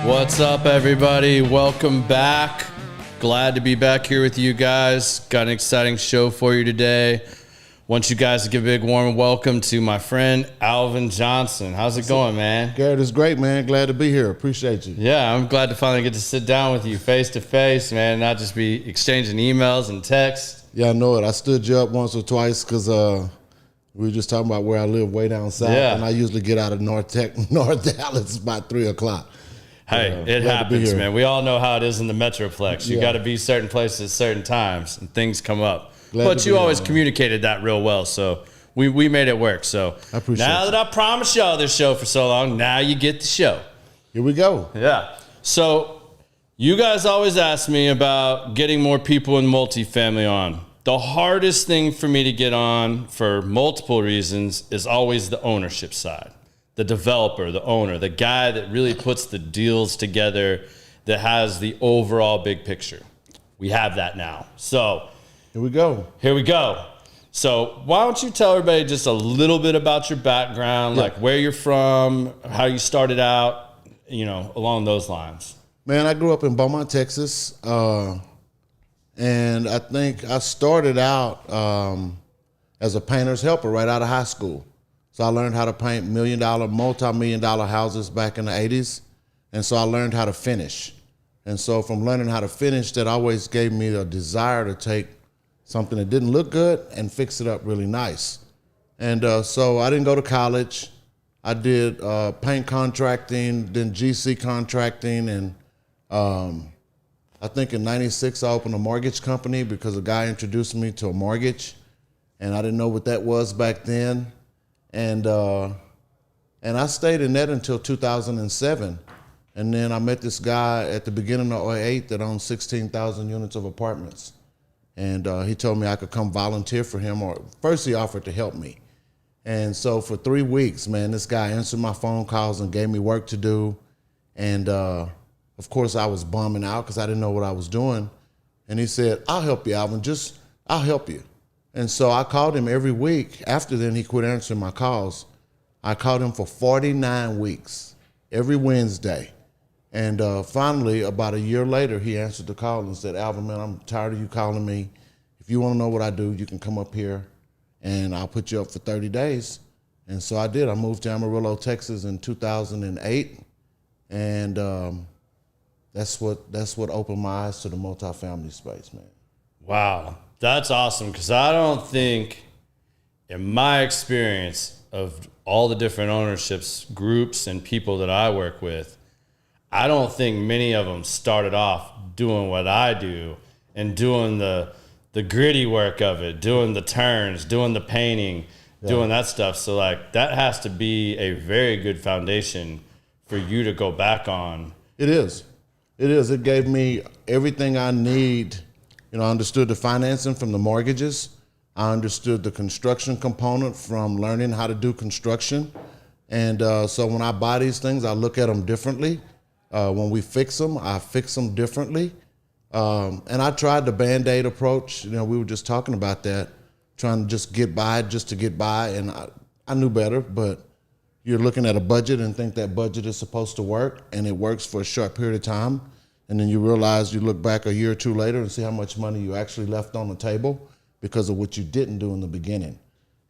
What's up, everybody? Welcome back. Glad to be back here with you guys. Got an exciting show for you today. Want you guys to give a big warm welcome to my friend Alvin Johnson. How's it going, man? Garrett, it's great, man. Glad to be here. Appreciate you. Yeah, I'm glad to finally get to sit down with you face to face, man, not just be exchanging emails and texts. Yeah, I know it. I stood you up once or twice because we were just talking about where I live way down south, and I usually get out of North Dallas about 3 o'clock. Hey, it happens, man. We all know how it is in the Metroplex. You got to be certain places at certain times, and things come up. But you always communicated that real well, so we made it work. So I appreciate now that I promised y'all this show for so long, now you get the show. Here we go. Yeah. So you guys always ask me about getting more people in multifamily on. The hardest thing for me to get on for multiple reasons is always the ownership side. The developer, the owner, the guy that really puts the deals together, that has the overall big picture. We have that now. So here we go. So why don't you tell everybody just a little bit about your background, like where you're from, how you started out, along those lines. Man, I grew up in Beaumont, Texas, and I think I started out as a painter's helper right out of high school. So I learned how to paint multi-million-dollar houses back in the 80s. And so I learned how to finish. And so from learning how to finish, that always gave me the desire to take something that didn't look good and fix it up really nice. And so I didn't go to college. I did paint contracting, then GC contracting. And I think in 96, I opened a mortgage company because a guy introduced me to a mortgage. And I didn't know what that was back then. And I stayed in that until 2007. And then I met this guy at the beginning of 2008 that owned 16,000 units of apartments. And he told me I could come volunteer for him, or first he offered to help me. And so for 3 weeks, man, this guy answered my phone calls and gave me work to do. And of course I was bumming out because I didn't know what I was doing. And he said, "I'll help you, Alvin, I'll help you." And so I called him every week. After then, he quit answering my calls. I called him for 49 weeks, every Wednesday. And finally, about a year later, he answered the call and said, "Alvin, man, I'm tired of you calling me. If you want to know what I do, you can come up here, and I'll put you up for 30 days. And so I did. I moved to Amarillo, Texas in 2008. And that's what opened my eyes to the multifamily space, man. Wow. That's awesome, because I don't think, in my experience of all the different ownerships, groups, and people that I work with, I don't think many of them started off doing what I do and doing the gritty work of it, doing the turns, doing the painting, doing that stuff. So like that has to be a very good foundation for you to go back on. It is. It gave me everything I need. I understood the financing from the mortgages. I understood the construction component from learning how to do construction. And so when I buy these things, I look at them differently. When we fix them, I fix them differently. And I tried the Band-Aid approach. We were just talking about that, trying to just get by just to get by. And I knew better, but you're looking at a budget and think that budget is supposed to work, and it works for a short period of time. And then you realize, you look back a year or two later and see how much money you actually left on the table because of what you didn't do in the beginning.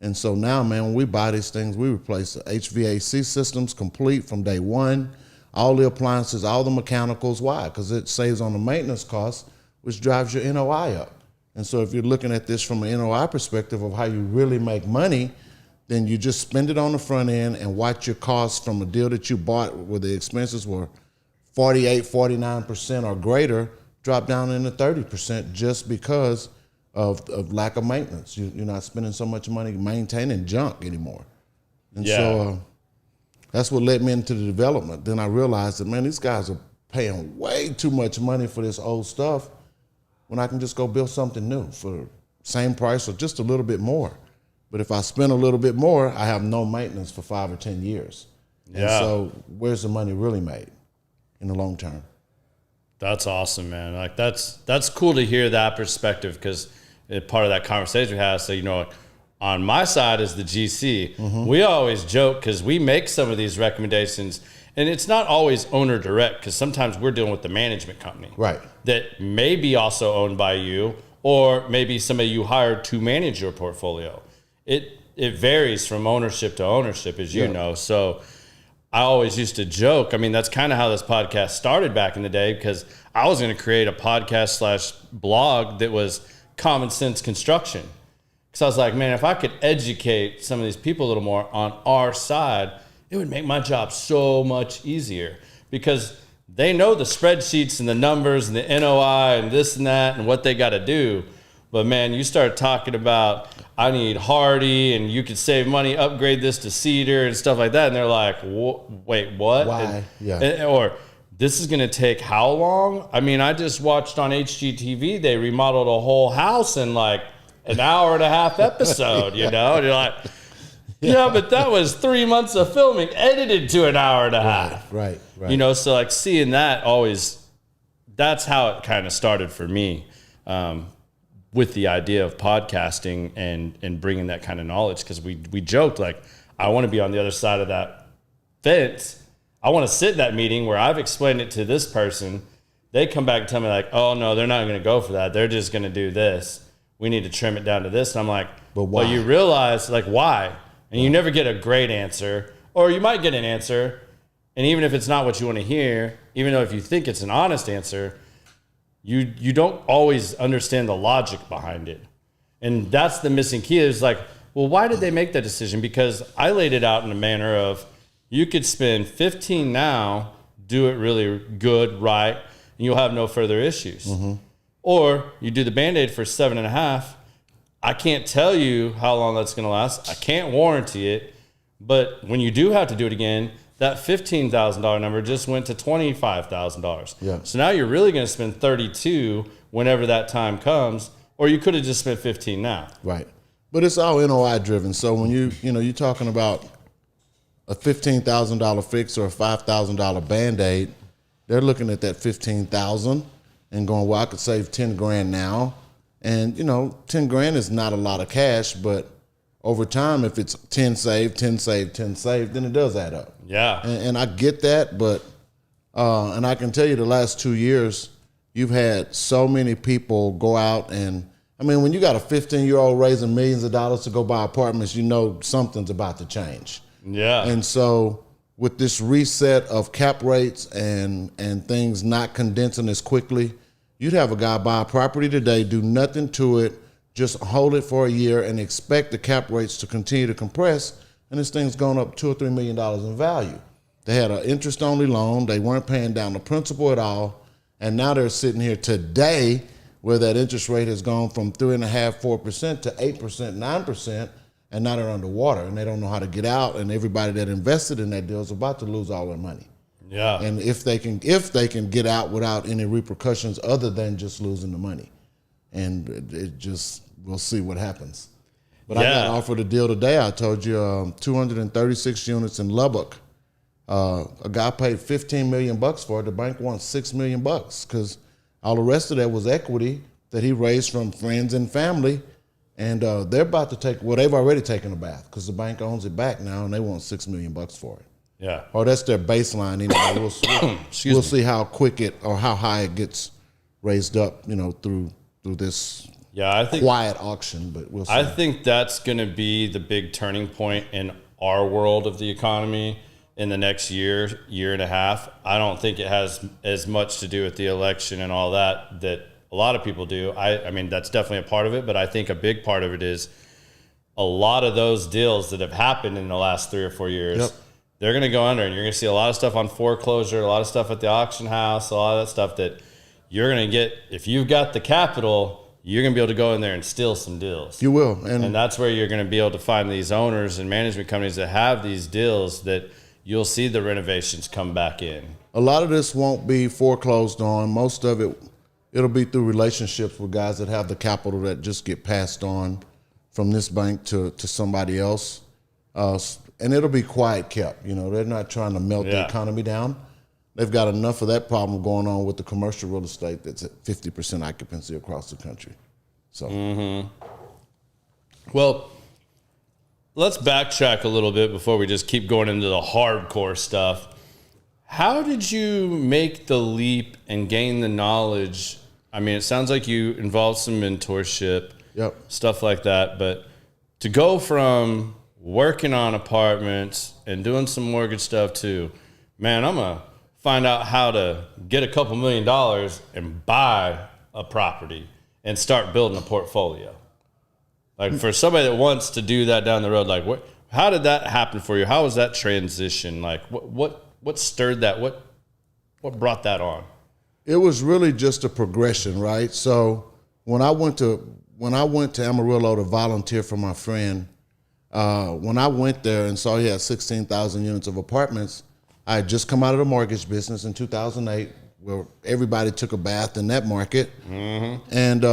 And so now, man, when we buy these things, we replace the HVAC systems complete from day one, all the appliances, all the mechanicals. Why? Because it saves on the maintenance costs, which drives your NOI up. And so if you're looking at this from an NOI perspective of how you really make money, then you just spend it on the front end and watch your costs from a deal that you bought where the expenses were 48, 49% or greater, drop down into 30% just because of lack of maintenance. You're not spending so much money maintaining junk anymore. And so that's what led me into the development. Then I realized that, man, these guys are paying way too much money for this old stuff when I can just go build something new for the same price or just a little bit more. But if I spend a little bit more, I have no maintenance for 5 or 10 years. And so where's the money really made in the long term? That's awesome, man. Like that's cool to hear that perspective, because part of that conversation we had. So, on my side is the GC. Mm-hmm. We always joke because we make some of these recommendations And it's not always owner direct, because sometimes we're dealing with the management company. Right. That may be also owned by you, or maybe somebody you hired to manage your portfolio. It varies from ownership to ownership, as you know. So I always used to joke. I mean, that's kind of how this podcast started back in the day, because I was going to create a podcast / blog that was common sense construction. Because I was like, man, if I could educate some of these people a little more on our side, it would make my job so much easier, because they know the spreadsheets and the numbers and the NOI and this and that and what they got to do. But man, you start talking about, I need Hardy and you could save money, upgrade this to Cedar and stuff like that. And they're like, wait, what? Why? Or this is going to take how long? I mean, I just watched on HGTV, they remodeled a whole house in like an hour and a half episode, you know? And you're like, yeah, but that was 3 months of filming, edited to an hour and a half. Right. You know, so like seeing that always, that's how it kind of started for me, with the idea of podcasting and bringing that kind of knowledge. Because we joked, like, I want to be on the other side of that fence. I want to sit in that meeting where I've explained it to this person. They come back and tell me like, oh no, they're not going to go for that. They're just going to do this. We need to trim it down to this. And I'm like, but why? Well, you realize like why? And you never get a great answer, or you might get an answer. And even if it's not what you want to hear, even though if you think it's an honest answer, you don't always understand the logic behind it. And that's the missing key, is like, well, why did they make that decision? Because I laid it out in a manner of, you could spend 15 now, do it really good, right, and you'll have no further issues. Mm-hmm. Or you do the Band-Aid for 7.5. I can't tell you how long that's going to last. I can't warranty it. But when you do have to do it again, that $15,000 number just went to $25,000. Yeah. So now you're really going to spend $32,000 whenever that time comes, or you could have just spent $15,000 now. Right. But it's all NOI driven. So when you're talking about a $15,000 fix or a $5,000 Band-Aid, they're looking at that $15,000 and going, well, I could save $10,000 now. And, $10,000 is not a lot of cash, but over time, if it's 10 saved, 10 saved, 10 saved, then it does add up. Yeah. And I get that, but, and I can tell you the last 2 years, you've had so many people go out and, I mean, when you got a 15-year-old raising millions of dollars to go buy apartments, something's about to change. Yeah. And so with this reset of cap rates and things not condensing as quickly, you'd have a guy buy a property today, do nothing to it, just hold it for a year and expect the cap rates to continue to compress, and this thing's gone up $2 or $3 million in value. They had an interest-only loan. They weren't paying down the principal at all, and now they're sitting here today where that interest rate has gone from 3.5%, 4% to 8%, 9%, and now they're underwater, and they don't know how to get out, and everybody that invested in that deal is about to lose all their money. Yeah. And if they can get out without any repercussions other than just losing the money. And it just, we'll see what happens. But I got offered a deal today. I told you 236 units in Lubbock. A guy paid $15 million for it. The bank wants $6 million because all the rest of that was equity that he raised from friends and family. And they're about to they've already taken a bath because the bank owns it back now, and they want $6 million for it. Yeah. Or that's their baseline anyway. We'll see how quick or how high it gets raised up, through this quiet auction, but we'll see. I think that's going to be the big turning point in our world of the economy in the next year and a half. I don't think it has as much to do with the election and all that a lot of people do. I mean, that's definitely a part of it, but I think a big part of it is a lot of those deals that have happened in the last 3 or 4 years, they're going to go under, and you're going to see a lot of stuff on foreclosure, a lot of stuff at the auction house, a lot of that stuff that you're going to get. If you've got the capital, you're going to be able to go in there and steal some deals. You will. And that's where you're going to be able to find these owners and management companies that have these deals that you'll see the renovations come back in. A lot of this won't be foreclosed on. Most of it'll be through relationships with guys that have the capital that just get passed on from this bank to somebody else. And it'll be quiet kept. They're not trying to melt the economy down. They've got enough of that problem going on with the commercial real estate that's at 50% occupancy across the country. So, Well, let's backtrack a little bit before we just keep going into the hardcore stuff. How did you make the leap and gain the knowledge? I mean, it sounds like you involved some mentorship, Yep. stuff like that, but to go from working on apartments and doing some mortgage stuff to, man, I'm going to find out how to get a couple $1 million and buy a property and start building a portfolio. Like for somebody that wants to do that down the road, like how did that happen for you? How was that transition? Like what stirred that? What brought that on? It was really just a progression, right? So when I went to Amarillo to volunteer for my friend, when I went there and saw he had 16,000 units of apartments, I had just come out of the mortgage business in 2008, where everybody took a bath in that market. Mm-hmm. And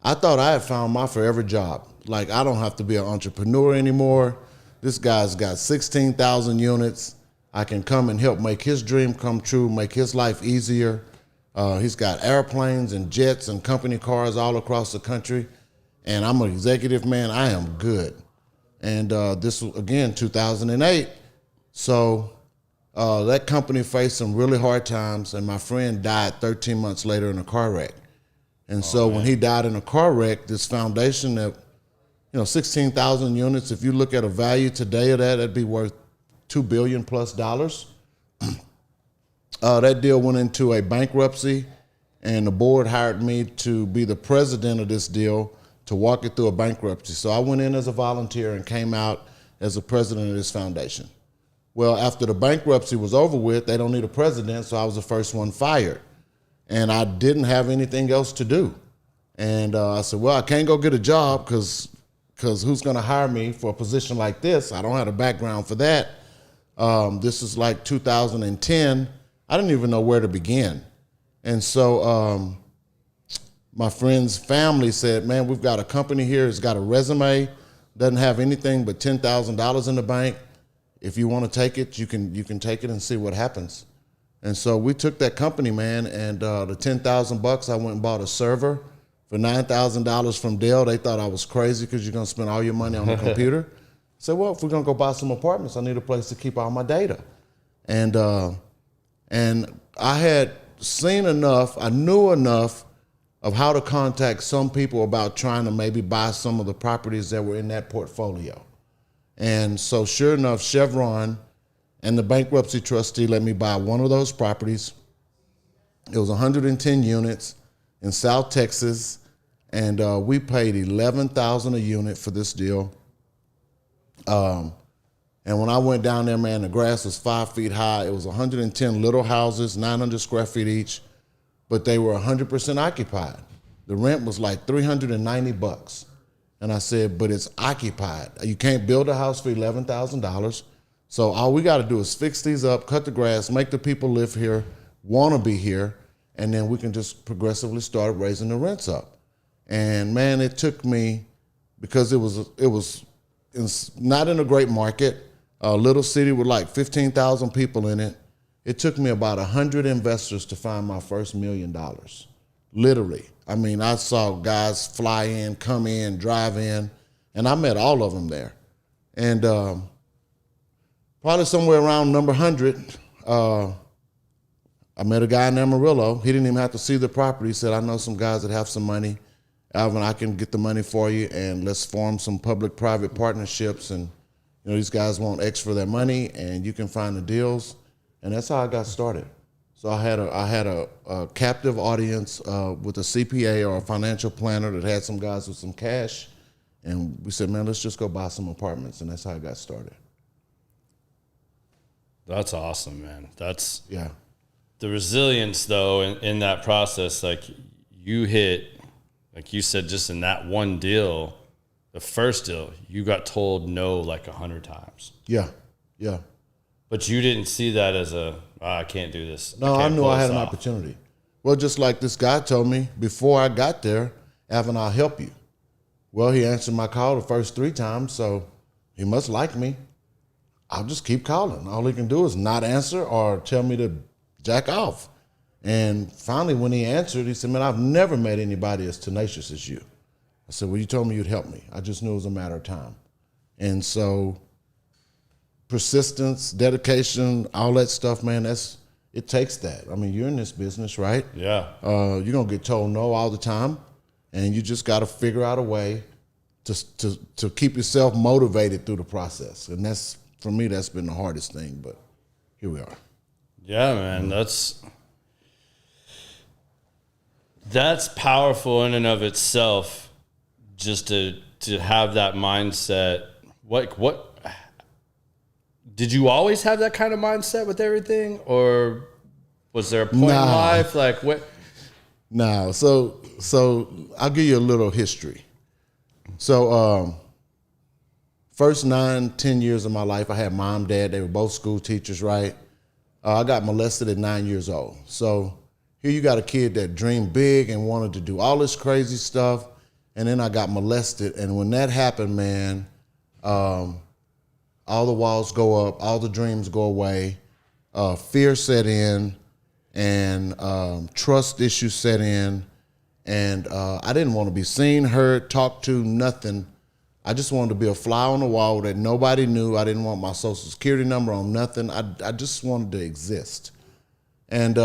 I thought I had found my forever job. Like, I don't have to be an entrepreneur anymore. This guy's got 16,000 units. I can come and help make his dream come true, make his life easier. He's got airplanes and jets and company cars all across the country. And I'm an executive, man. I am good. And this was, again, 2008. So that company faced some really hard times, and my friend died 13 months later in a car wreck. And when he died in a car wreck, this foundation that, 16,000 units, if you look at a value today of that, that'd be worth $2 billion plus. That deal went into a bankruptcy, and the board hired me to be the president of this deal to walk it through a bankruptcy. So I went in as a volunteer and came out as the president of this foundation. Well, after the bankruptcy was over with, they don't need a president, so I was the first one fired. And I didn't have anything else to do. And I said, well, I can't go get a job because who's going to hire me for a position like this? I don't have a background for that. This is like 2010. I didn't even know where to begin. And so my friend's family said, man, we've got a company here. It's got a resume, doesn't have anything but $10,000 in the bank. If you want to take it, you can take it and see what happens. And so we took that company, man, and the $10,000, I went and bought a server for $9,000 from Dell. They thought I was crazy because you're going to spend all your money on a computer. I said, well, if we're going to go buy some apartments, I need a place to keep all my data. And I had seen enough, I knew enough of how to contact some people about trying to maybe buy some of the properties that were in that portfolio. And so sure enough, Chevron and the bankruptcy trustee let me buy one of those properties. It was 110 units in South Texas, and we paid $11,000 a unit for this deal. And when I went down there, man, the grass was 5 feet high. It was 110 little houses, 900 square feet each, but they were 100% occupied. The rent was like $390. And I said, but it's occupied. You can't build a house for $11,000. So all we got to do is fix these up, cut the grass, make the people live here, want to be here, and then we can just progressively start raising the rents up. And man, it took me, because it was not in a great market, a little city with like 15,000 people in it. It took me about 100 investors to find my first $1 million, literally. I mean, I saw guys fly in, come in, drive in, and I met all of them there. And probably somewhere around number 100, I met a guy in Amarillo. He didn't even have to see the property. He said, I know some guys that have some money. Alvin, I can get the money for you, and let's form some public-private partnerships. And these guys want X for their money, and you can find the deals. And that's how I got started. So I had a captive audience with a CPA or a financial planner that had some guys with some cash. And we said, man, let's just go buy some apartments. And that's how I got started. That's awesome, man. That's yeah. The resilience, though, in that process, like you hit, like you said, just in that one deal, the first deal, you got told no like 100 times. Yeah, yeah. But you didn't see that as I can't do this. No, I knew I had an opportunity. Well, just like this guy told me before I got there, Alvin, I'll help you. Well, he answered my call the first 3 times, so he must like me. I'll just keep calling. All he can do is not answer or tell me to jack off. And finally, when he answered, he said, man, I've never met anybody as tenacious as you. I said, well, you told me you'd help me. I just knew it was a matter of time. And so persistence, dedication, all that stuff, man, that's it takes that. I mean, you're in this business, right? Yeah. You're going to get told no all the time, and you just got to figure out a way to keep yourself motivated through the process. And that's, for me, that's been the hardest thing, but here we are. Yeah, man, that's powerful in and of itself, just to have that mindset. What did you always have that kind of mindset with everything, or was there a point in life like what? No, so I'll give you a little history. So first 9-10 years of my life, I had mom, dad. They were both school teachers, right? I got molested at 9 years old. So here you got a kid that dreamed big and wanted to do all this crazy stuff, and then I got molested. And when that happened, man, all the walls go up, all the dreams go away, fear set in, and trust issues set in. And I didn't want to be seen, heard, talked to, nothing. I just wanted to be a fly on the wall that nobody knew. I didn't want my social security number on nothing. I just wanted to exist. And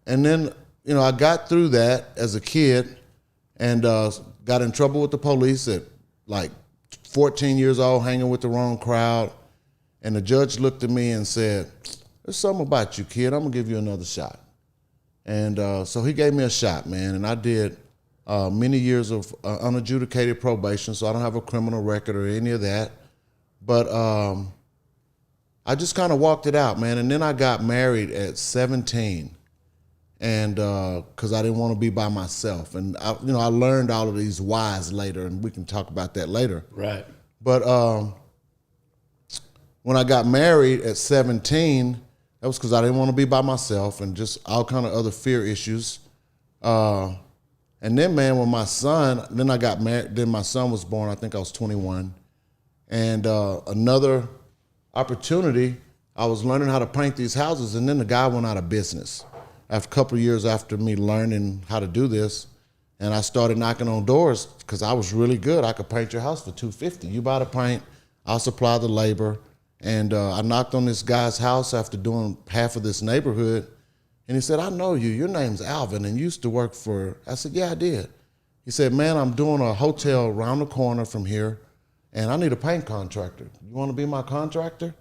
then, you know, I got through that as a kid and got in trouble with the police at like 14 years old, hanging with the wrong crowd. And the judge looked at me and said, "There's something about you, kid. I'm going to give you another shot." And so he gave me a shot, man. And I did many years of unadjudicated probation, so I don't have a criminal record or any of that. But I just kind of walked it out, man. And then I got married at 17, and because I didn't want to be by myself. And I learned all of these whys later, and we can talk about that later. Right. But when I got married at 17, that was because I didn't want to be by myself and just all kind of other fear issues. And then, man, when then I got married, then my son was born, I think I was 21. And another opportunity, I was learning how to paint these houses, and then the guy went out of business. After a couple of years after me learning how to do this, and I started knocking on doors because I was really good. I could paint your house for $250. You buy the paint, I'll supply the labor. And I knocked on this guy's house after doing half of this neighborhood, and he said, "I know you. Your name's Alvin, and you used to work for..." I said, "Yeah, I did." He said, "Man, I'm doing a hotel around the corner from here, and I need a paint contractor. You want to be my contractor?"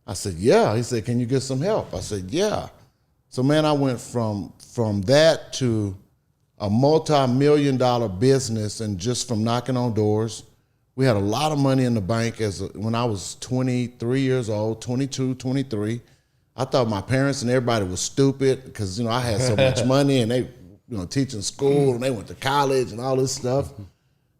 I said, "Yeah." He said, "Can you get some help?" I said, "Yeah." So, man, I went from that to a multi-million-dollar business, and just from knocking on doors. We had a lot of money in the bank when I was 23 years old, 22, 23. I thought my parents and everybody was stupid because, I had so much money, and they, teaching school, and they went to college and all this stuff.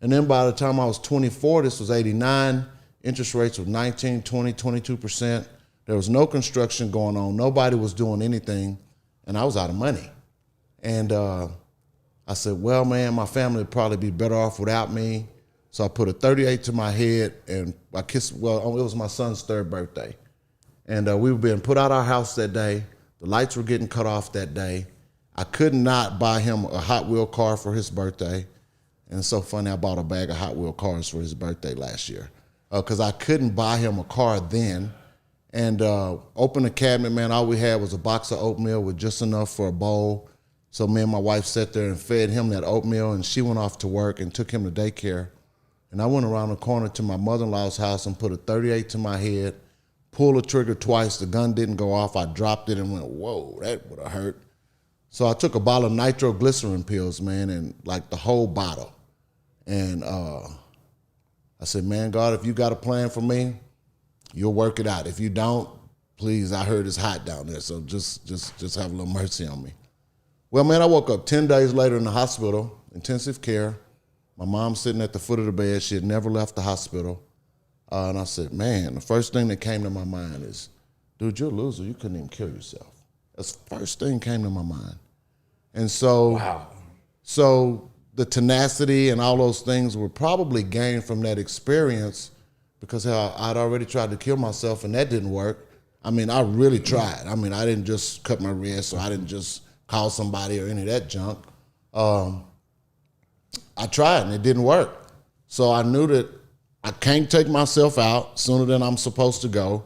And then by the time I was 24, this was 89, interest rates were 19, 20, 22%. There was no construction going on. Nobody was doing anything, and I was out of money. And I said, well, man, my family would probably be better off without me. So I put a 38 to my head, and it was my son's 3rd birthday. And we were being put out our house that day. The lights were getting cut off that day. I could not buy him a Hot Wheel car for his birthday. And it's so funny, I bought a bag of Hot Wheel cars for his birthday last year because I couldn't buy him a car then. And opened the cabinet, man, all we had was a box of oatmeal with just enough for a bowl. So me and my wife sat there and fed him that oatmeal, and she went off to work and took him to daycare. And I went around the corner to my mother-in-law's house and put a 38 to my head, pulled the trigger twice. The gun didn't go off. I dropped it and went, whoa, that would have hurt. So I took a bottle of nitroglycerin pills, man, and like the whole bottle. And I said, man, God, if you got a plan for me, you'll work it out. If you don't, please, I heard it's hot down there, so just have a little mercy on me. Well, man, I woke up 10 days later in the hospital, intensive care. My mom's sitting at the foot of the bed. She had never left the hospital. And I said, man, the first thing that came to my mind is, dude, you're a loser. You couldn't even kill yourself. That's the first thing came to my mind. And so, wow. So the tenacity and all those things were probably gained from that experience because I'd already tried to kill myself and that didn't work. I mean, I really tried. I mean, I didn't just cut my wrist or I didn't just call somebody or any of that junk. I tried and it didn't work. So I knew that I can't take myself out sooner than I'm supposed to go.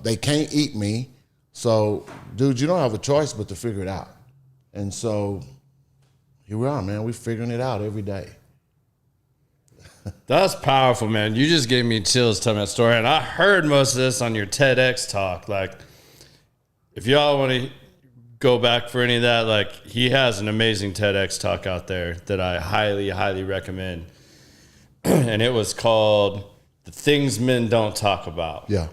They can't eat me. So, dude, you don't have a choice but to figure it out. And so here we are, man. We're figuring it out every day. That's powerful, man. You just gave me chills telling that story. And I heard most of this on your TEDx talk. Like, if y'all want to go back for any of that, like, he has an amazing TEDx talk out there that I highly, highly recommend. And it was called The Things Men Don't Talk About. Yeah.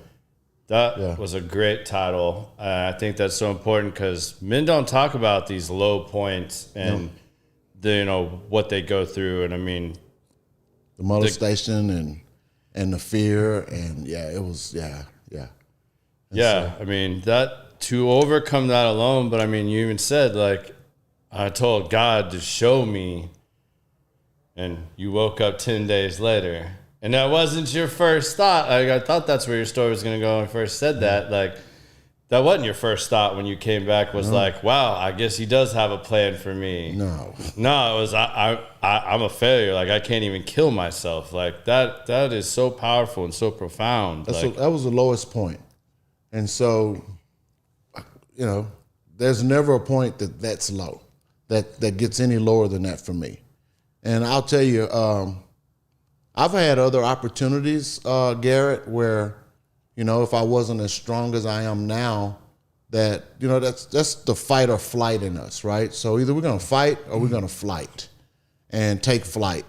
That was a great title. I think that's so important because men don't talk about these low points and what they go through. And I mean, the molestation and the fear and it was. I mean that to overcome that alone. But I mean, you even said like, I told God to show me, and you woke up 10 days later. And that wasn't your first thought. Like, I thought that's where your story was going to go when I first said that. Like, that wasn't your first thought when you came back was like, wow, I guess he does have a plan for me. No, it was, I'm a failure. Like, I can't even kill myself. Like, that is so powerful and so profound. That was the lowest point. And so, there's never a point that's low, that gets any lower than that for me. And I'll tell you, I've had other opportunities, Garrett, where, if I wasn't as strong as I am now, that's the fight or flight in us, right? So either we're going to fight or we're going to flight and take flight.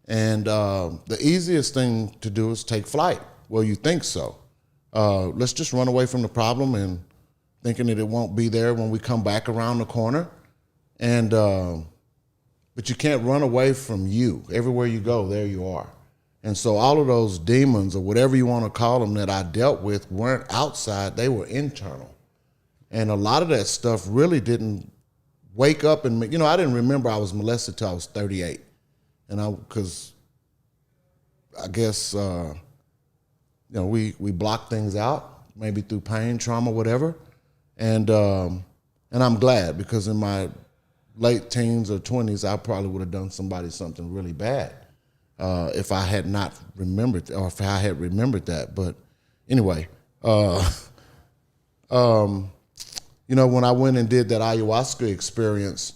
And the easiest thing to do is take flight. Well, you think so. Let's just run away from the problem and thinking that it won't be there when we come back around the corner. And but you can't run away from you. Everywhere you go, there you are. And so all of those demons or whatever you want to call them that I dealt with weren't outside, they were internal. And a lot of that stuff really didn't wake up in me. I didn't remember I was molested till I was 38. Because I guess, we block things out, maybe through pain, trauma, whatever. And I'm glad because in my late teens or 20s, I probably would have done somebody something really bad. If I had not remembered, or if I had remembered that. But anyway, when I went and did that ayahuasca experience,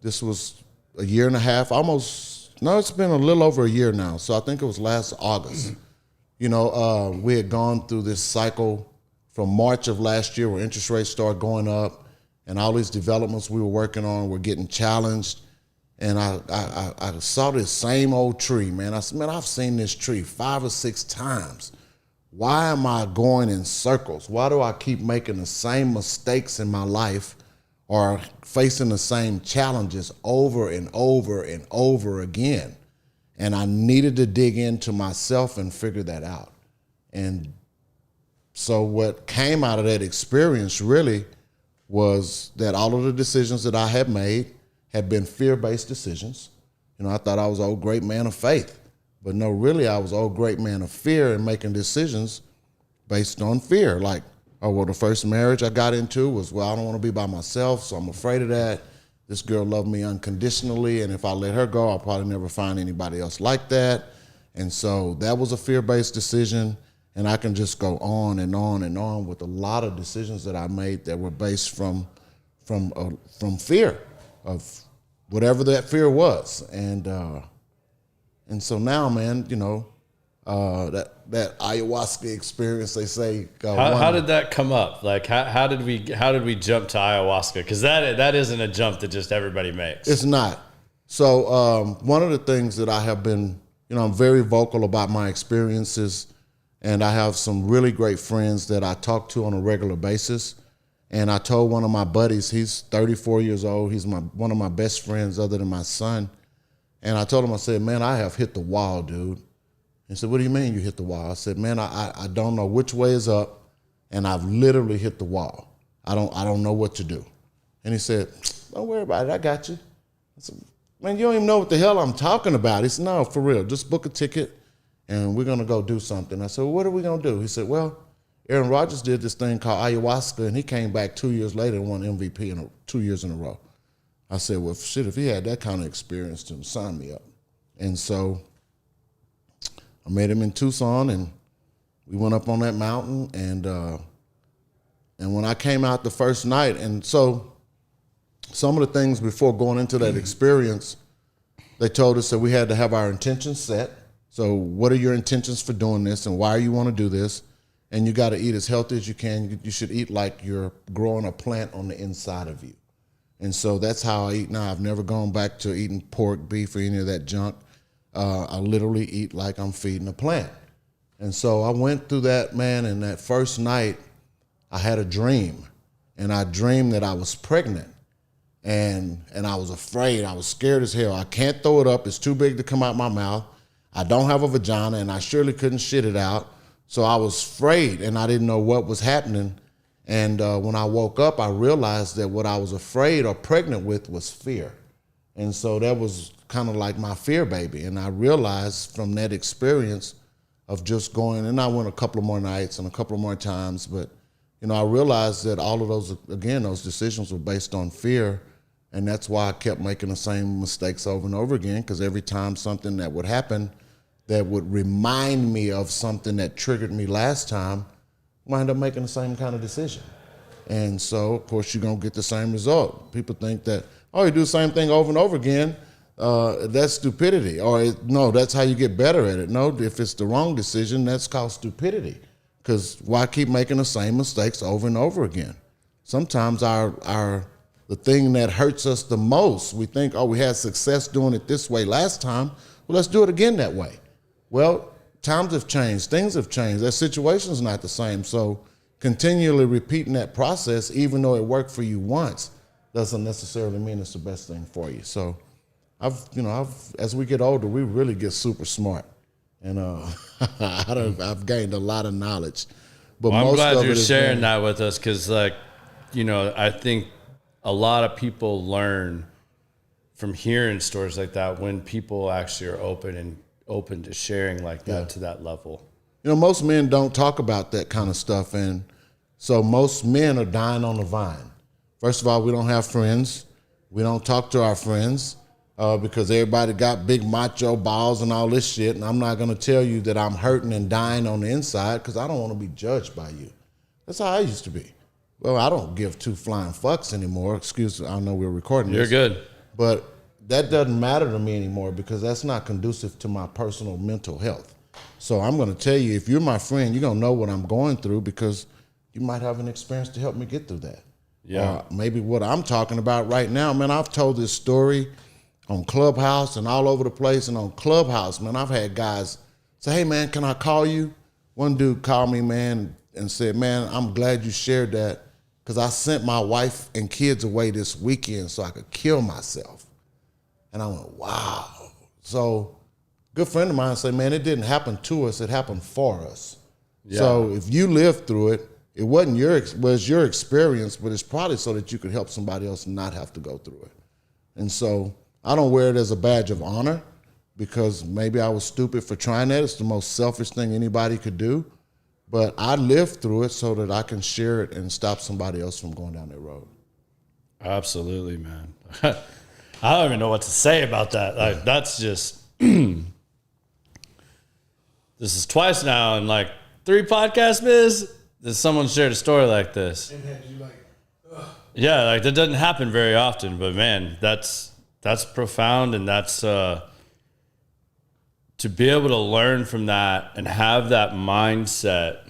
this was a year and a half, it's been a little over a year now. So I think it was last August. We had gone through this cycle from March of last year where interest rates started going up and all these developments we were working on were getting challenged. And I saw this same old tree, man. I said, man, I've seen this tree 5 or 6 times. Why am I going in circles? Why do I keep making the same mistakes in my life or facing the same challenges over and over and over again? And I needed to dig into myself and figure that out. And so what came out of that experience really was that all of the decisions that I had made had been fear-based decisions. I thought I was an old great man of faith. But no, really, I was an old great man of fear and making decisions based on fear. Like, the first marriage I got into was, I don't want to be by myself, so I'm afraid of that. This girl loved me unconditionally, and if I let her go, I'll probably never find anybody else like that. And so that was a fear-based decision, and I can just go on and on and on with a lot of decisions that I made that were based from fear of whatever that fear was. And so now, man, that ayahuasca experience, they say. How did that come up? Like, how did we jump to ayahuasca? Because that isn't a jump that just everybody makes. It's not. So one of the things that I have been, I'm very vocal about my experiences, and I have some really great friends that I talk to on a regular basis. And I told one of my buddies, he's 34 years old, he's one of my best friends other than my son. And I told him, I said, man, I have hit the wall, dude. He said, what do you mean you hit the wall? I said, man, I don't know which way is up, and I've literally hit the wall. I don't know what to do. And he said, don't worry about it, I got you. I said, man, you don't even know what the hell I'm talking about. He said, no, for real, just book a ticket, and we're gonna go do something. I said, well, what are we gonna do? He said, well, Aaron Rodgers did this thing called ayahuasca, and he came back 2 years later and won MVP 2 years in a row. I said, well, shit, if he had that kind of experience, then sign me up. And so I met him in Tucson, and we went up on that mountain, and And when I came out the first night, and so some of the things before going into that experience, they told us that we had to have our intentions set. So what are your intentions for doing this, and why you want to do this? And you got to eat as healthy as you can. You should eat like you're growing a plant on the inside of you. And so that's how I eat now. I've never gone back to eating pork, beef, or any of that junk. I literally eat like I'm feeding a plant. And so I went through that, man, and that first night I had a dream. And I dreamed that I was pregnant. And I was afraid. I was scared as hell. I can't throw it up. It's too big to come out my mouth. I don't have a vagina, and I surely couldn't shit it out. So I was afraid, and I didn't know what was happening. And when I woke up, I realized that what I was afraid or pregnant with was fear. And so that was kind of like my fear baby. And I realized from that experience of just going, and I went a couple of more nights and a couple of more times, but I realized that all of those, again, those decisions were based on fear. And that's why I kept making the same mistakes over and over again, because every time something that would happen that would remind me of something that triggered me last time, wind up making the same kind of decision. And so, of course, you're going to get the same result. People think that, oh, you do the same thing over and over again, that's stupidity. Or, no, that's how you get better at it. No, if it's the wrong decision, that's called stupidity. Because why keep making the same mistakes over and over again? Sometimes the thing that hurts us the most, we think, oh, we had success doing it this way last time, well, let's do it again that way. Well, times have changed, things have changed, that situation's not the same. So continually repeating that process, even though it worked for you once, doesn't necessarily mean it's the best thing for you. So as we get older, we really get super smart. And I've gained a lot of knowledge. But I'm most glad of you're it is sharing that with us, because I think a lot of people learn from hearing stories like that when people actually are open to sharing like that to that level. Most men don't talk about that kind of stuff, and so most men are dying on the vine. First of all, we don't have friends. We don't talk to our friends because everybody got big macho balls and all this shit, and I'm not going to tell you that I'm hurting and dying on the inside because I don't want to be judged by you. That's how I used to be. Well, I don't give two flying fucks anymore. Excuse me, I know we're recording this. You're good. But that doesn't matter to me anymore because that's not conducive to my personal mental health. So I'm going to tell you, if you're my friend, you're going to know what I'm going through because you might have an experience to help me get through that. Yeah. Maybe what I'm talking about right now, man, I've told this story on Clubhouse and all over the place. And on Clubhouse, man, I've had guys say, hey, man, can I call you? One dude called me, man, and said, man, I'm glad you shared that because I sent my wife and kids away this weekend so I could kill myself. And I went, wow. So a good friend of mine said, man, it didn't happen to us, it happened for us. Yeah. So if you lived through it, it wasn't was your experience, but it's probably so that you could help somebody else not have to go through it. And so I don't wear it as a badge of honor because maybe I was stupid for trying that. It's the most selfish thing anybody could do. But I lived through it so that I can share it and stop somebody else from going down that road. Absolutely, man. I don't even know what to say about that. Like, that's just, this is twice now in like 3 podcasts, Biz, that someone shared a story like this. And had you like, ugh. Yeah, like that doesn't happen very often, but man, that's profound, and that's to be able to learn from that and have that mindset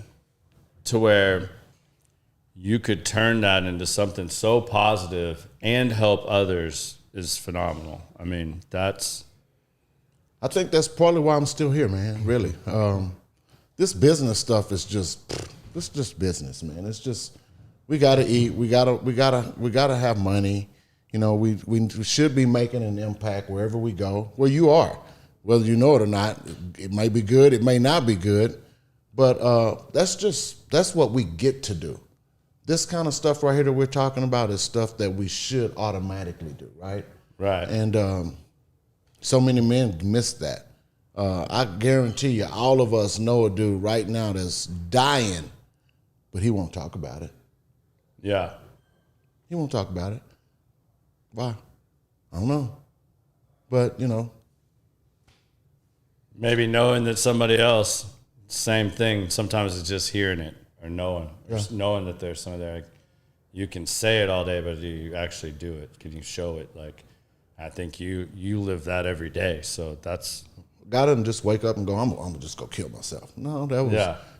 to where you could turn that into something so positive and help others is phenomenal. I mean, I think that's partly why I'm still here, man, really. This business stuff is just business, man. It's just, we gotta eat, we gotta have money. We should be making an impact wherever we go, where you are, whether you know it or not. It may be good, it may not be good, but that's what we get to do. This kind of stuff right here that we're talking about is stuff that we should automatically do, right? Right. And so many men miss that. I guarantee you, all of us know a dude right now that's dying, but he won't talk about it. Yeah. He won't talk about it. Why? I don't know. But, Maybe knowing that somebody else, same thing. Sometimes it's just hearing it or knowing, or just knowing that there's something there. Like, you can say it all day, but do you actually do it? Can you show it? Like, I think you live that every day. So that's. God didn't just wake up and go, I'm gonna just go kill myself. No,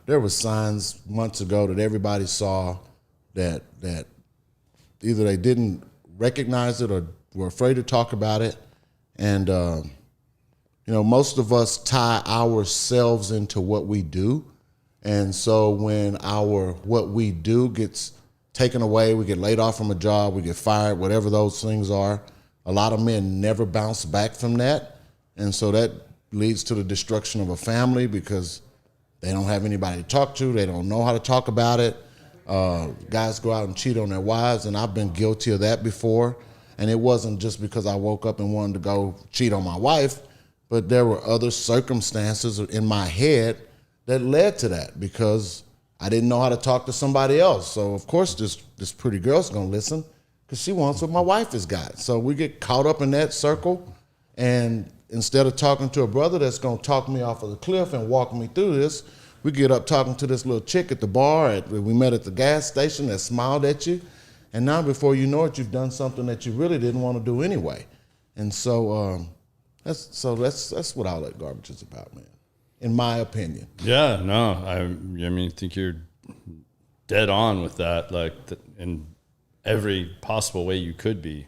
there was signs months ago that everybody saw that either they didn't recognize it or were afraid to talk about it. And, most of us tie ourselves into what we do. And so when what we do gets taken away, we get laid off from a job, we get fired, whatever those things are, a lot of men never bounce back from that. And so that leads to the destruction of a family because they don't have anybody to talk to. They don't know how to talk about it. Guys go out and cheat on their wives, and I've been guilty of that before. And it wasn't just because I woke up and wanted to go cheat on my wife, but there were other circumstances in my head that led to that because I didn't know how to talk to somebody else. So, of course, this pretty girl's going to listen because she wants what my wife has got. So we get caught up in that circle, and instead of talking to a brother that's going to talk me off of the cliff and walk me through this, we get up talking to this little chick at the bar we met at the gas station that smiled at you. And now before you know it, you've done something that you really didn't want to do anyway. And so that's what all that garbage is about, man, in my opinion. Yeah, no, I mean, I think you're dead on with that, like in every possible way you could be.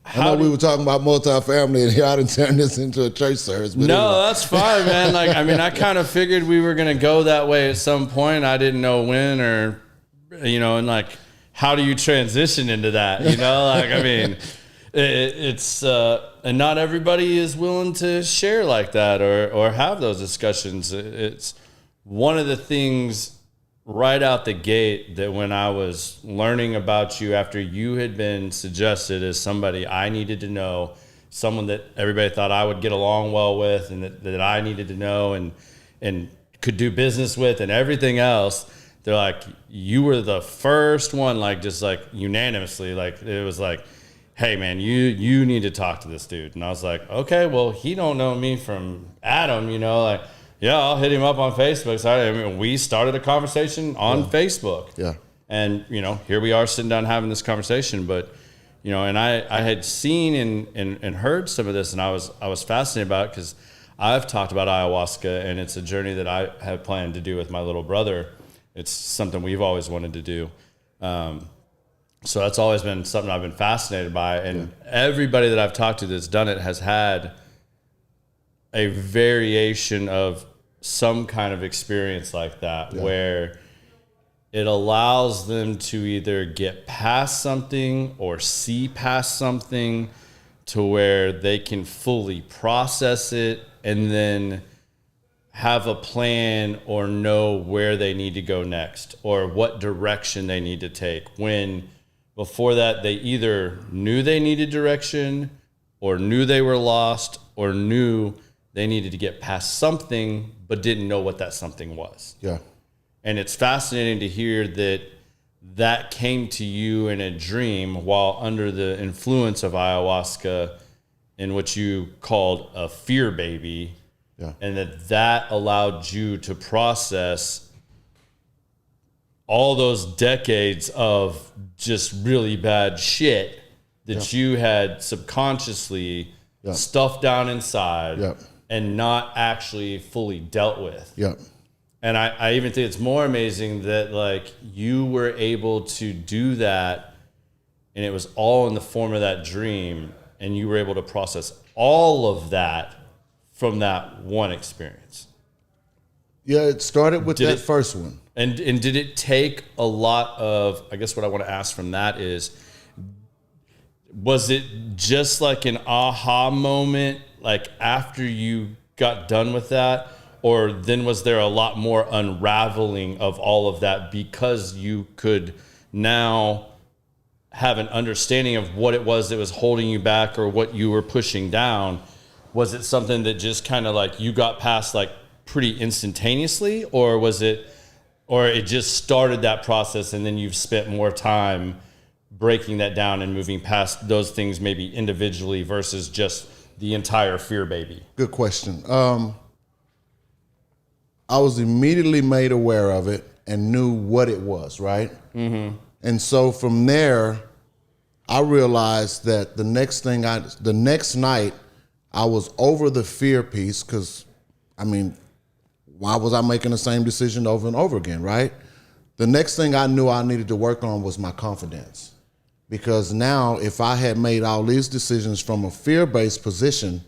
I know we were talking about multifamily, and here I didn't turn this into a church service. But no, anyway. That's fine, man. Like, I mean, I kind of figured we were going to go that way at some point. I didn't know when or, and like, how do you transition into that? Like, I mean, it's, and not everybody is willing to share like that or have those discussions. It's one of the things right out the gate that when I was learning about you after you had been suggested as somebody I needed to know, someone that everybody thought I would get along well with and that I needed to know and could do business with and everything else, they're like, you were the first one, like just like unanimously, like it was like, hey man, you need to talk to this dude. And I was like, okay, well, he don't know me from Adam, like, yeah, I'll hit him up on Facebook. So I mean, we started a conversation on Facebook. Yeah. And, here we are sitting down having this conversation. But, and I had seen and heard some of this, and I was fascinated about it because I've talked about ayahuasca, and it's a journey that I have planned to do with my little brother. It's something we've always wanted to do. So that's always been something I've been fascinated by. And everybody that I've talked to that's done it has had a variation of some kind of experience like that, where it allows them to either get past something or see past something to where they can fully process it and then have a plan or know where they need to go next or what direction they need to take. When before that, they either knew they needed direction or knew they were lost or knew they needed to get past something, but didn't know what that something was. Yeah. And it's fascinating to hear that came to you in a dream while under the influence of ayahuasca in what you called a fear baby. Yeah. And that allowed you to process all those decades of just really bad shit that you had subconsciously stuffed down inside. Yeah. And not actually fully dealt with. Yep. And I even think it's more amazing that like you were able to do that and it was all in the form of that dream and you were able to process all of that from that one experience. Yeah, it started with that first one. And did it take a lot of, I guess what I want to ask from that is, was it just like an aha moment, like after you got done with that? Or then was there a lot more unraveling of all of that because you could now have an understanding of what it was that was holding you back or what you were pushing down? Was it something that just kind of like you got past like pretty instantaneously, or was it, or it just started that process and then you've spent more time breaking that down and moving past those things maybe individually versus just the entire fear baby? Good question. I was immediately made aware of it and knew what it was, right? Mm-hmm. And so from there, I realized that the next night, I was over the fear piece because, I mean, why was I making the same decision over and over again, right? The next thing I knew I needed to work on was my confidence. Because now if I had made all these decisions from a fear-based position,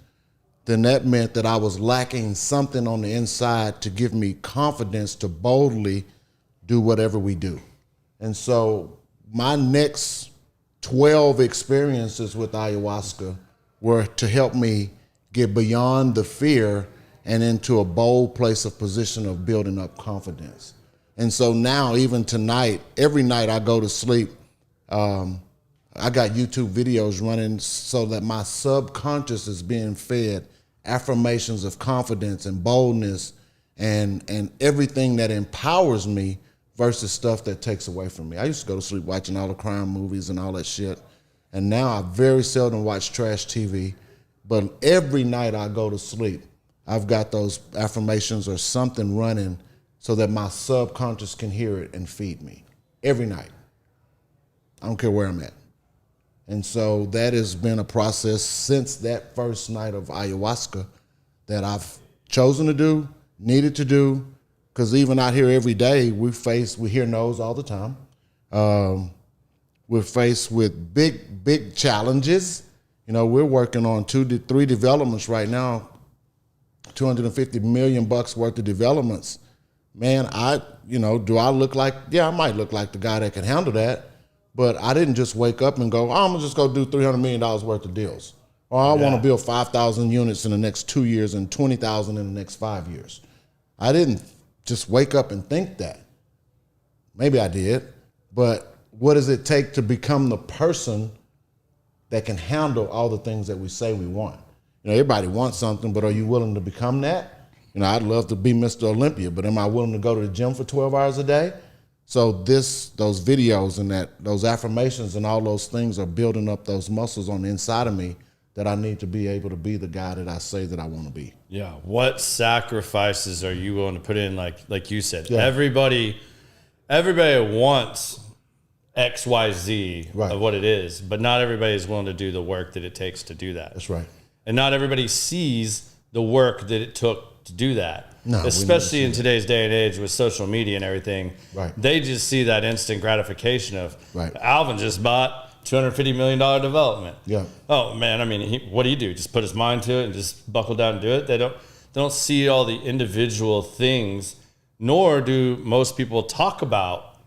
then that meant that I was lacking something on the inside to give me confidence to boldly do whatever we do. And so my next 12 experiences with ayahuasca were to help me get beyond the fear and into a bold place of position of building up confidence. And so now, even tonight, every night I go to sleep, I got YouTube videos running so that my subconscious is being fed affirmations of confidence and boldness and everything that empowers me versus stuff that takes away from me. I used to go to sleep watching all the crime movies and all that shit. And now I very seldom watch trash TV. But every night I go to sleep, I've got those affirmations or something running so that my subconscious can hear it and feed me. Every night. I don't care where I'm at. And so that has been a process since that first night of ayahuasca that I've chosen to do, needed to do, because even out here every day, we hear no's all the time. We're faced with big challenges. You know, we're working on 2 to 3 developments right now, $250 million worth of developments. Man, do I look like, I might look like the guy that can handle that. But I didn't just wake up and go, I'm going to just go do $300 million worth of deals. Or I want to build 5,000 units in the next 2 years and 20,000 in the next 5 years. I didn't just wake up and think that. Maybe I did. But what does it take to become the person that can handle all the things that we say we want? You know, everybody wants something, but are you willing to become that? You know, I'd love to be Mr. Olympia, but am I willing to go to the gym for 12 hours a day? So those videos and those affirmations and all those things are building up those muscles on the inside of me that I need to be able to be the guy that I say that I want to be. Yeah. What sacrifices are you willing to put in? Like you said, everybody wants X, Y, Z of what it is, but not everybody is willing to do the work that it takes to do that. That's right. And not everybody sees the work that it took to do that. No, especially in today's day and age with social media and everything. Right. They just see that instant gratification of Alvin just bought $250 million development. Yeah. Oh man, I mean, what do you do? Just put his mind to it and just buckle down and do it? They don't see all the individual things, nor do most people talk about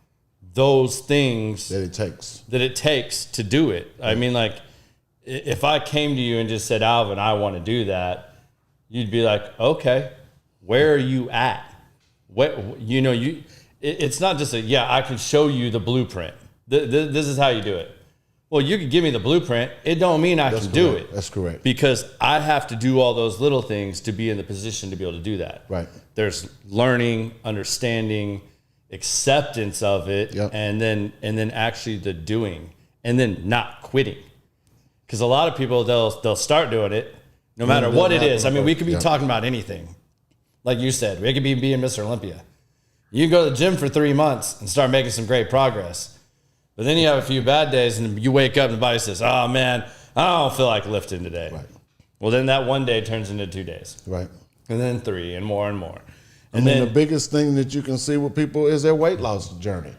those things that it takes to do it. I mean, like, if I came to you and just said, Alvin, I want to do that, you'd be like, okay. Where are you at? It's not just I can show you the blueprint. This is how you do it. Well, you can give me the blueprint. It don't mean I can do it. That's correct. Because I have to do all those little things to be in the position to be able to do that. Right. There's learning, understanding, acceptance of it, and then actually the doing, and then not quitting. Because a lot of people, they'll start doing it no matter what it is. I mean, we could be talking about anything. Like you said, we could be being Mr. Olympia. You can go to the gym for 3 months and start making some great progress. But then you have a few bad days and you wake up and the body says, oh man, I don't feel like lifting today. Right. Well, then that one day turns into 2 days. Right. And then 3 and more and more. And then the biggest thing that you can see with people is their weight loss journey.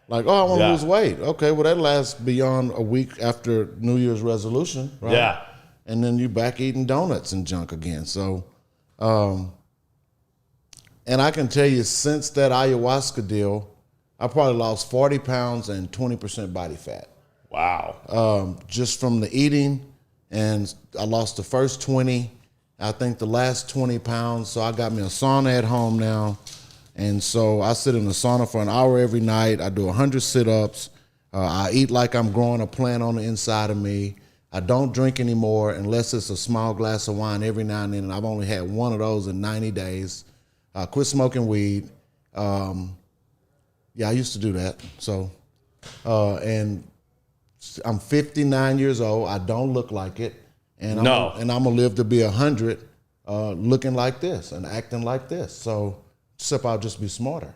Like, I want to lose weight. Okay, well, that lasts beyond a week after New Year's resolution, right? Yeah. And then you back eating donuts and junk again. So, and I can tell you, since that ayahuasca deal, I probably lost 40 pounds and 20% body fat. Wow. Just from the eating, and I lost the first 20. I think the last 20 pounds. So I got me a sauna at home now. And so I sit in the sauna for an hour every night. I do 100 sit-ups. I eat like I'm growing a plant on the inside of me. I don't drink anymore unless it's a small glass of wine every now and then. And I've only had one of those in 90 days. I quit smoking weed. I used to do that. So, and I'm 59 years old. I don't look like it. And I'm gonna live to be 100 looking like this and acting like this. So except I'll just be smarter.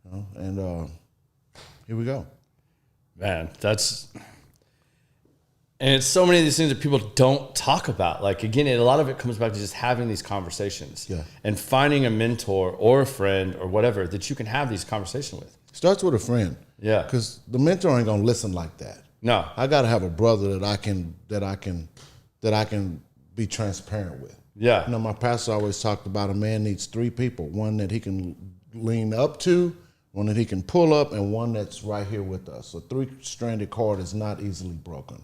You know? And here we go. Man, and it's so many of these things that people don't talk about. Like, again, a lot of it comes back to just having these conversations and finding a mentor or a friend or whatever that you can have these conversations with. Starts with a friend. Yeah. Because the mentor ain't gonna listen like that. No. I gotta have a brother that I can be transparent with. Yeah. You know, my pastor always talked about a man needs 3 people: one that he can lean up to, one that he can pull up, and one that's right here with us. A 3-stranded cord is not easily broken.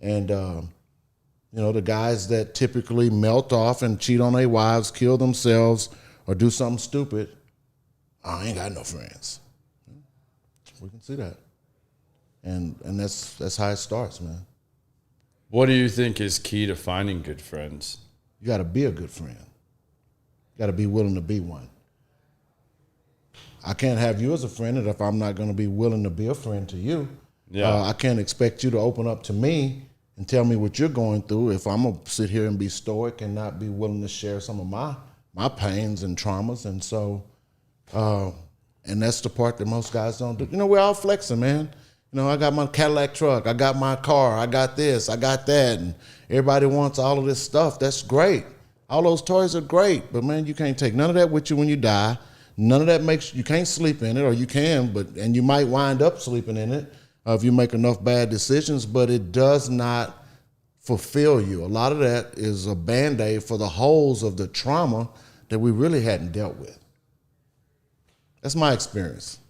And, you know, the guys that typically melt off and cheat on their wives, kill themselves, or do something stupid, I ain't got no friends. We can see that. And that's how it starts, man. What do you think is key to finding good friends? You got to be a good friend. You got to be willing to be one. I can't have you as a friend if I'm not going to be willing to be a friend to you. Yeah. I can't expect you to open up to me and tell me what you're going through if I'm going to sit here and be stoic and not be willing to share some of my pains and traumas. And so, and that's the part that most guys don't do. You know, we're all flexing, man. You know, I got my Cadillac truck, I got my car, I got this, I got that, and everybody wants all of this stuff. That's great. All those toys are great, but man, you can't take none of that with you when you die. None of that you can't sleep in it, or you can, and you might wind up sleeping in it if you make enough bad decisions, but it does not fulfill you. A lot of that is a Band-Aid for the holes of the trauma that we really hadn't dealt with. That's my experience.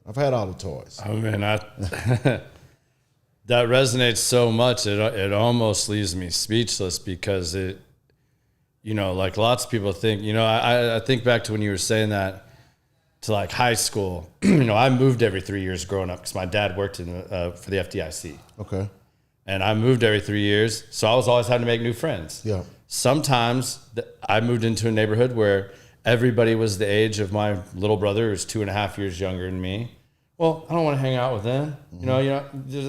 I've had all the toys. Oh, man, that resonates so much. It almost leaves me speechless because it, you know, like lots of people think, you know, I think back to when you were saying that to like high school. You know, I moved every 3 years growing up because my dad worked for the FDIC. Okay. And I moved every 3 years, so I was always having to make new friends. Yeah. Sometimes I moved into a neighborhood where everybody was the age of my little brother, who's 2.5 years younger than me. Well, I don't want to hang out with them. Mm-hmm. You know,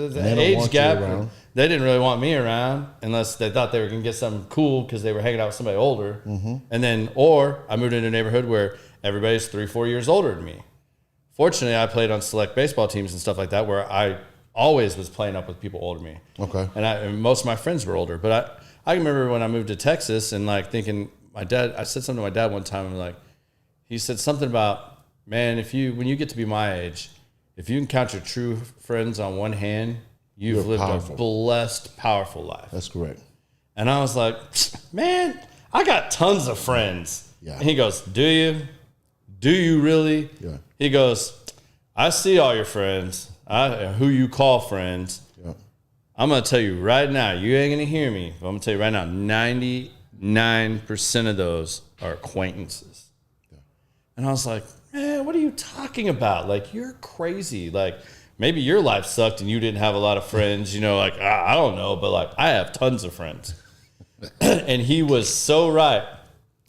the age gap. They didn't really want me around unless they thought they were going to get something cool because they were hanging out with somebody older. Mm-hmm. And then, or I moved into a neighborhood where everybody's 3-4 years older than me. Fortunately, I played on select baseball teams and stuff like that where I always was playing up with people older than me. Okay. And most of my friends were older. But I remember when I moved to Texas and like thinking, I said something to my dad one time and like, he said something about, man, when you get to be my age, if you can count your true friends on one hand, you've lived a blessed, powerful life. That's correct. And I was like, man, I got tons of friends. Yeah. And he goes, do you? Do you really? Yeah. He goes, I see all your friends, who you call friends. Yeah. I'm going to tell you right now, you ain't going to hear me, but I'm going to tell you right now, 99% of those are acquaintances. Yeah. And I was like, man, what are you talking about? Like, you're crazy. Like, maybe your life sucked and you didn't have a lot of friends, you know, like, I don't know, but like, I have tons of friends. And he was so right.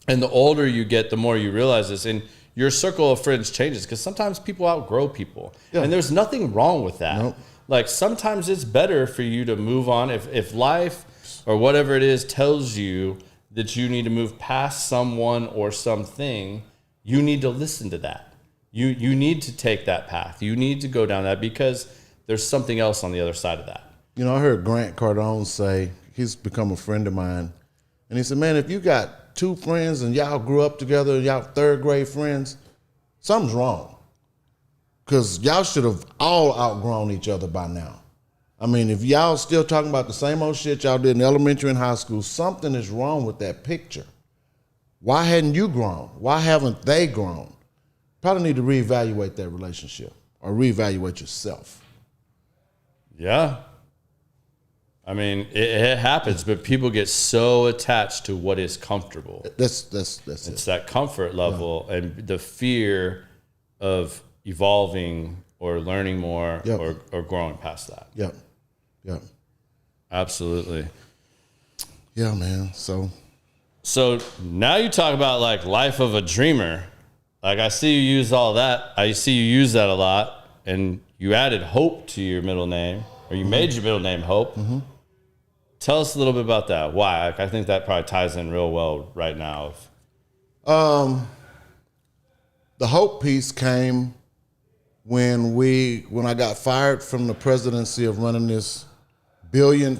And the older you get, the more you realize this. And your circle of friends changes because sometimes people outgrow people. Yeah. And there's nothing wrong with that. Nope. Like, sometimes it's better for you to move on. If life or whatever it is tells you that you need to move past someone or something, you need to listen to that. You need to take that path. You need to go down that because there's something else on the other side of that. You know, I heard Grant Cardone say, he's become a friend of mine, and he said, man, if you got 2 friends and y'all grew up together, y'all 3rd grade friends, something's wrong. Because y'all should have all outgrown each other by now. I mean, if y'all still talking about the same old shit y'all did in elementary and high school, something is wrong with that picture. Why hadn't you grown? Why haven't they grown? Probably need to reevaluate that relationship or reevaluate yourself. Yeah. I mean, it happens, but people get so attached to what is comfortable. That's it's that comfort level and the fear of evolving or learning more or growing past that. Yep. Yep. Absolutely. Yeah, man. So now you talk about like life of a dreamer. Like, I see you use all that. I see you use that a lot, and you added Hope to your middle name, or you made your middle name Hope. Mm-hmm. Tell us a little bit about that. Why? I think that probably ties in real well right now. The hope piece came when I got fired from the presidency of running this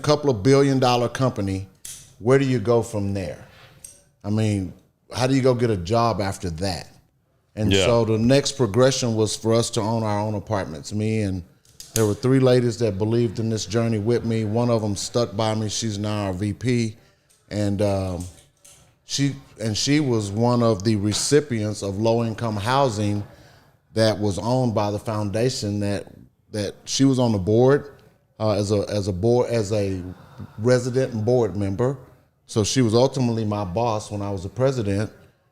couple of billion dollar company. Where do you go from there? I mean, how do you go get a job after that? And so the next progression was for us to own our own apartments. Me and there were 3 ladies that believed in this journey with me. One of them stuck by me. She's now our VP, and she was one of the recipients of low-income housing that was owned by the foundation. That she was on the board as a resident and board member. So she was ultimately my boss when I was the president,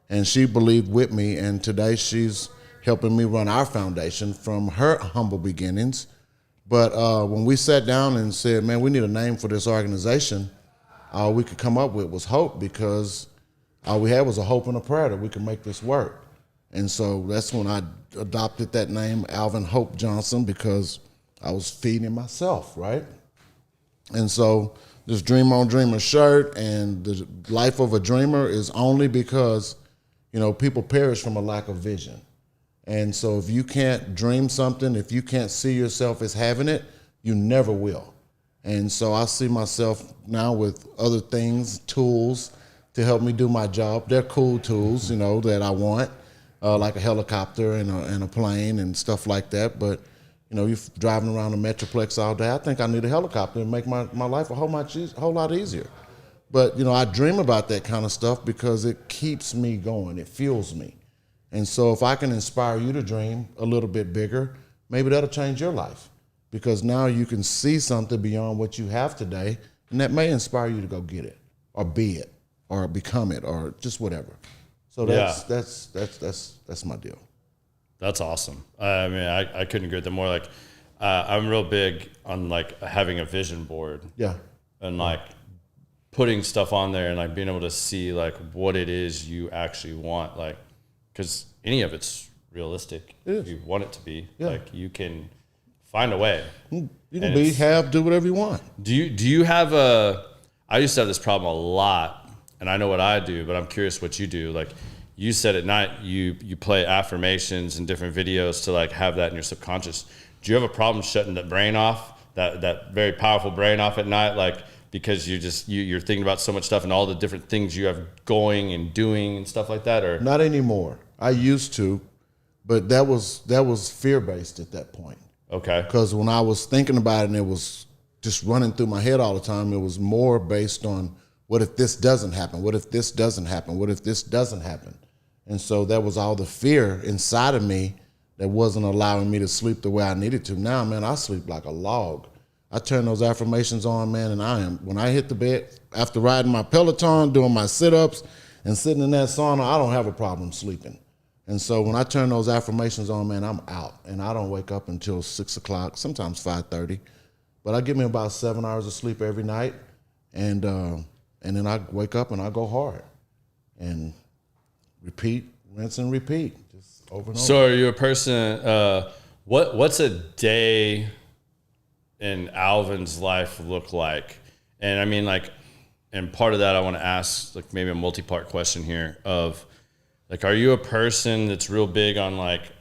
and she believed with me. And today she's helping me run our foundation from her humble beginnings. But when we sat down and said, man, we need a name for this organization, all we could come up with was hope, because all we had was a hope and a prayer that we could make this work. And so that's when I adopted that name, Alvin Hope Johnson, because I was feeding myself, right? And so this Dream on Dreamer shirt and the life of a dreamer is only because, people perish from a lack of vision. And so if you can't dream something, if you can't see yourself as having it, you never will. And so I see myself now with other things, tools to help me do my job. They're cool tools, that I want, like a helicopter and a plane and stuff like that. But, you're driving around the Metroplex all day. I think I need a helicopter and make my life a whole lot easier. But, I dream about that kind of stuff because it keeps me going. It fuels me. And so if I can inspire you to dream a little bit bigger, maybe that'll change your life, because now you can see something beyond what you have today, and that may inspire you to go get it or be it or become it or just whatever. So that's my deal. That's awesome. I mean, I couldn't agree with them more. Like, I'm real big on like having a vision board. Yeah. And like putting stuff on there and like being able to see like what it is you actually want. Like, because any of it's realistic. If you want it to be, like you can find a way. You can do whatever you want. Do you have I used to have this problem a lot, and I know what I do, but I'm curious what you do. Like you said at night, you play affirmations and different videos to like have that in your subconscious. Do you have a problem shutting that brain off, that very powerful brain off at night? Like, because you're thinking about so much stuff and all the different things you have going and doing and stuff like that? Or not anymore. I used to, but that was fear-based at that point. Okay. Because when I was thinking about it and it was just running through my head all the time, it was more based on, what if this doesn't happen? What if this doesn't happen? What if this doesn't happen? And so that was all the fear inside of me that wasn't allowing me to sleep the way I needed to. Now, man, I sleep like a log. I turn those affirmations on, man, and when I hit the bed, after riding my Peloton, doing my sit-ups, and sitting in that sauna, I don't have a problem sleeping. And so when I turn those affirmations on, man, I'm out. And I don't wake up until 6 o'clock, sometimes 5:30. But I give me about 7 hours of sleep every night. And then I wake up and I go hard. And repeat, rinse and repeat, just over and over. So are you a person, what's a day in Alvin's life look like? And I mean, like, and part of that I want to ask, like maybe a multi-part question here of, like, are you a person that's real big on like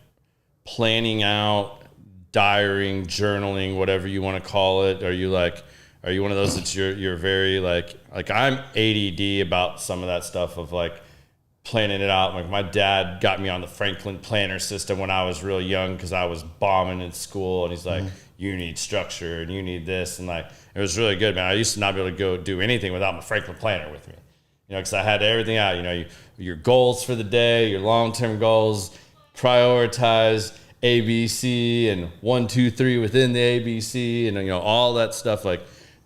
planning out, diarying, journaling, whatever you want to call it? Are you one of those that you're very like I'm ADD about some of that stuff of like planning it out? Like my dad got me on the Franklin planner system when I was real young because I was bombing in school, and he's like, you need structure and you need this, and like it was really good, man. I used to not be able to go do anything without my Franklin planner with me, because I had everything out. Your goals for the day, your long-term goals, prioritize ABC and 1, 2, 3 within the ABC, and all that stuff. Like,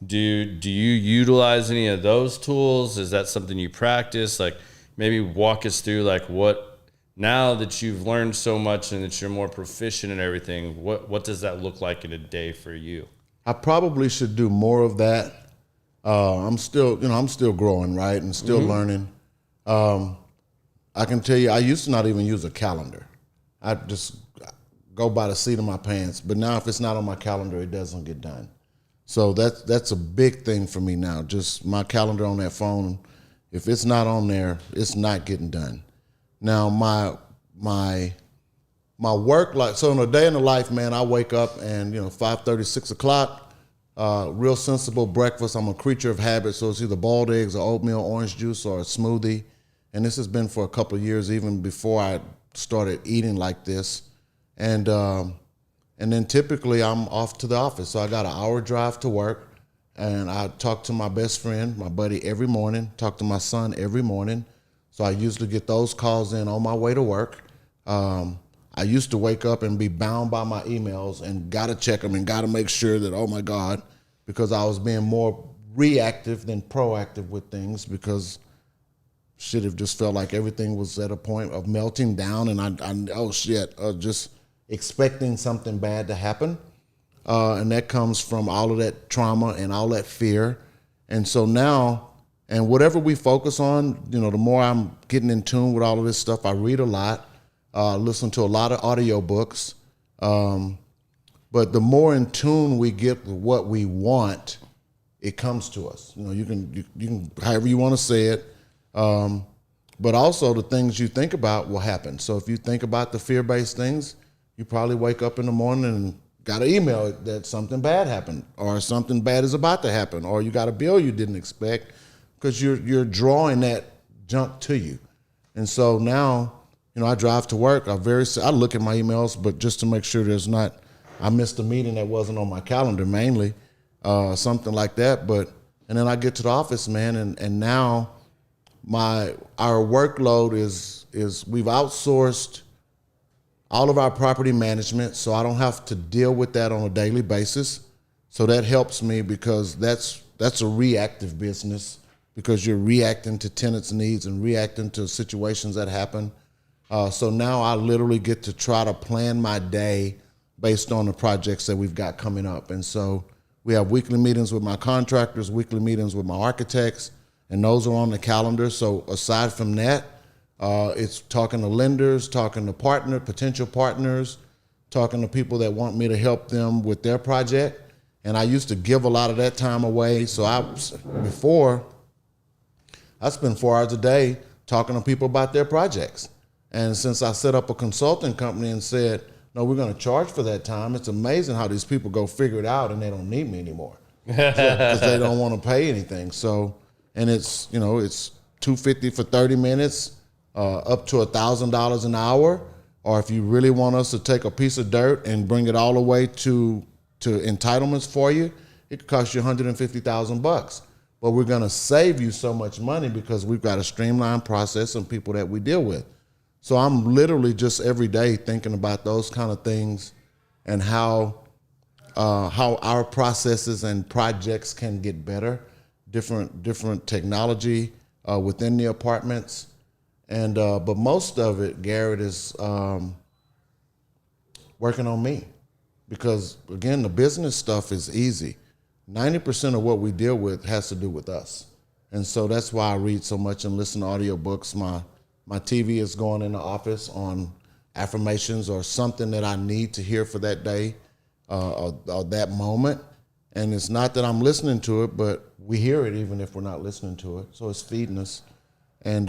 do you utilize any of those tools? Is that something you practice? Like, maybe walk us through like what, now that you've learned so much and that you're more proficient in everything, what does that look like in a day for you? I probably should do more of that. I'm still growing, right, and still learning. I can tell you, I used to not even use a calendar. I just go by the seat of my pants. But now, if it's not on my calendar, it doesn't get done. So that's a big thing for me now. Just my calendar on that phone. If it's not on there, it's not getting done. Now, my my work life. So in a day in the life, man, I wake up and 5:30, 6 o'clock. Real sensible breakfast. I'm a creature of habit, so it's either boiled eggs or oatmeal, orange juice, or a smoothie. And this has been for a couple of years, even before I started eating like this. And then typically I'm off to the office. So I got an hour drive to work, and I talk to my best friend, my buddy, every morning. Talk to my son every morning. So I usually get those calls in on my way to work. I used to wake up and be bound by my emails and got to check them and got to make sure that, oh my God, because I was being more reactive than proactive with things, because shit have just felt like everything was at a point of melting down, and just expecting something bad to happen. And that comes from all of that trauma and all that fear. And so now, and whatever we focus on, the more I'm getting in tune with all of this stuff. I read a lot. Listen to a lot of audiobooks. But the more in tune we get with what we want, it comes to us. You can however you want to say it. But also the things you think about will happen. So if you think about the fear-based things, you probably wake up in the morning and got an email that something bad happened, or something bad is about to happen, or you got a bill you didn't expect, because you're drawing that junk to you. And so now, I drive to work. I look at my emails, but just to make sure I missed a meeting that wasn't on my calendar mainly, something like that. And then I get to the office, man, and now our workload is we've outsourced all of our property management, so I don't have to deal with that on a daily basis. So that helps me, because that's a reactive business, because you're reacting to tenants' needs and reacting to situations that happen. So now I literally get to try to plan my day based on the projects that we've got coming up. And so we have weekly meetings with my contractors, weekly meetings with my architects, and those are on the calendar. So aside from that, it's talking to lenders, talking to potential partners, talking to people that want me to help them with their project. And I used to give a lot of that time away. So before, I spend 4 hours a day talking to people about their projects. And since I set up a consulting company and said, no, we're going to charge for that time, it's amazing how these people go figure it out and they don't need me anymore, because they don't want to pay anything. So, and it's $250 for 30 minutes, up to $1,000 an hour. Or if you really want us to take a piece of dirt and bring it all the way to entitlements for you, it could cost you $150,000. But we're going to save you so much money because we've got a streamlined process and people that we deal with. So I'm literally just every day thinking about those kind of things, and how our processes and projects can get better, different technology within the apartments. And but most of it, Garrett, is working on me, because again, the business stuff is easy. 90% of what we deal with has to do with us. And so that's why I read so much and listen to audiobooks. My TV is going in the office on affirmations or something that I need to hear for that day or that moment. And it's not that I'm listening to it, but we hear it even if we're not listening to it. So it's feeding us. And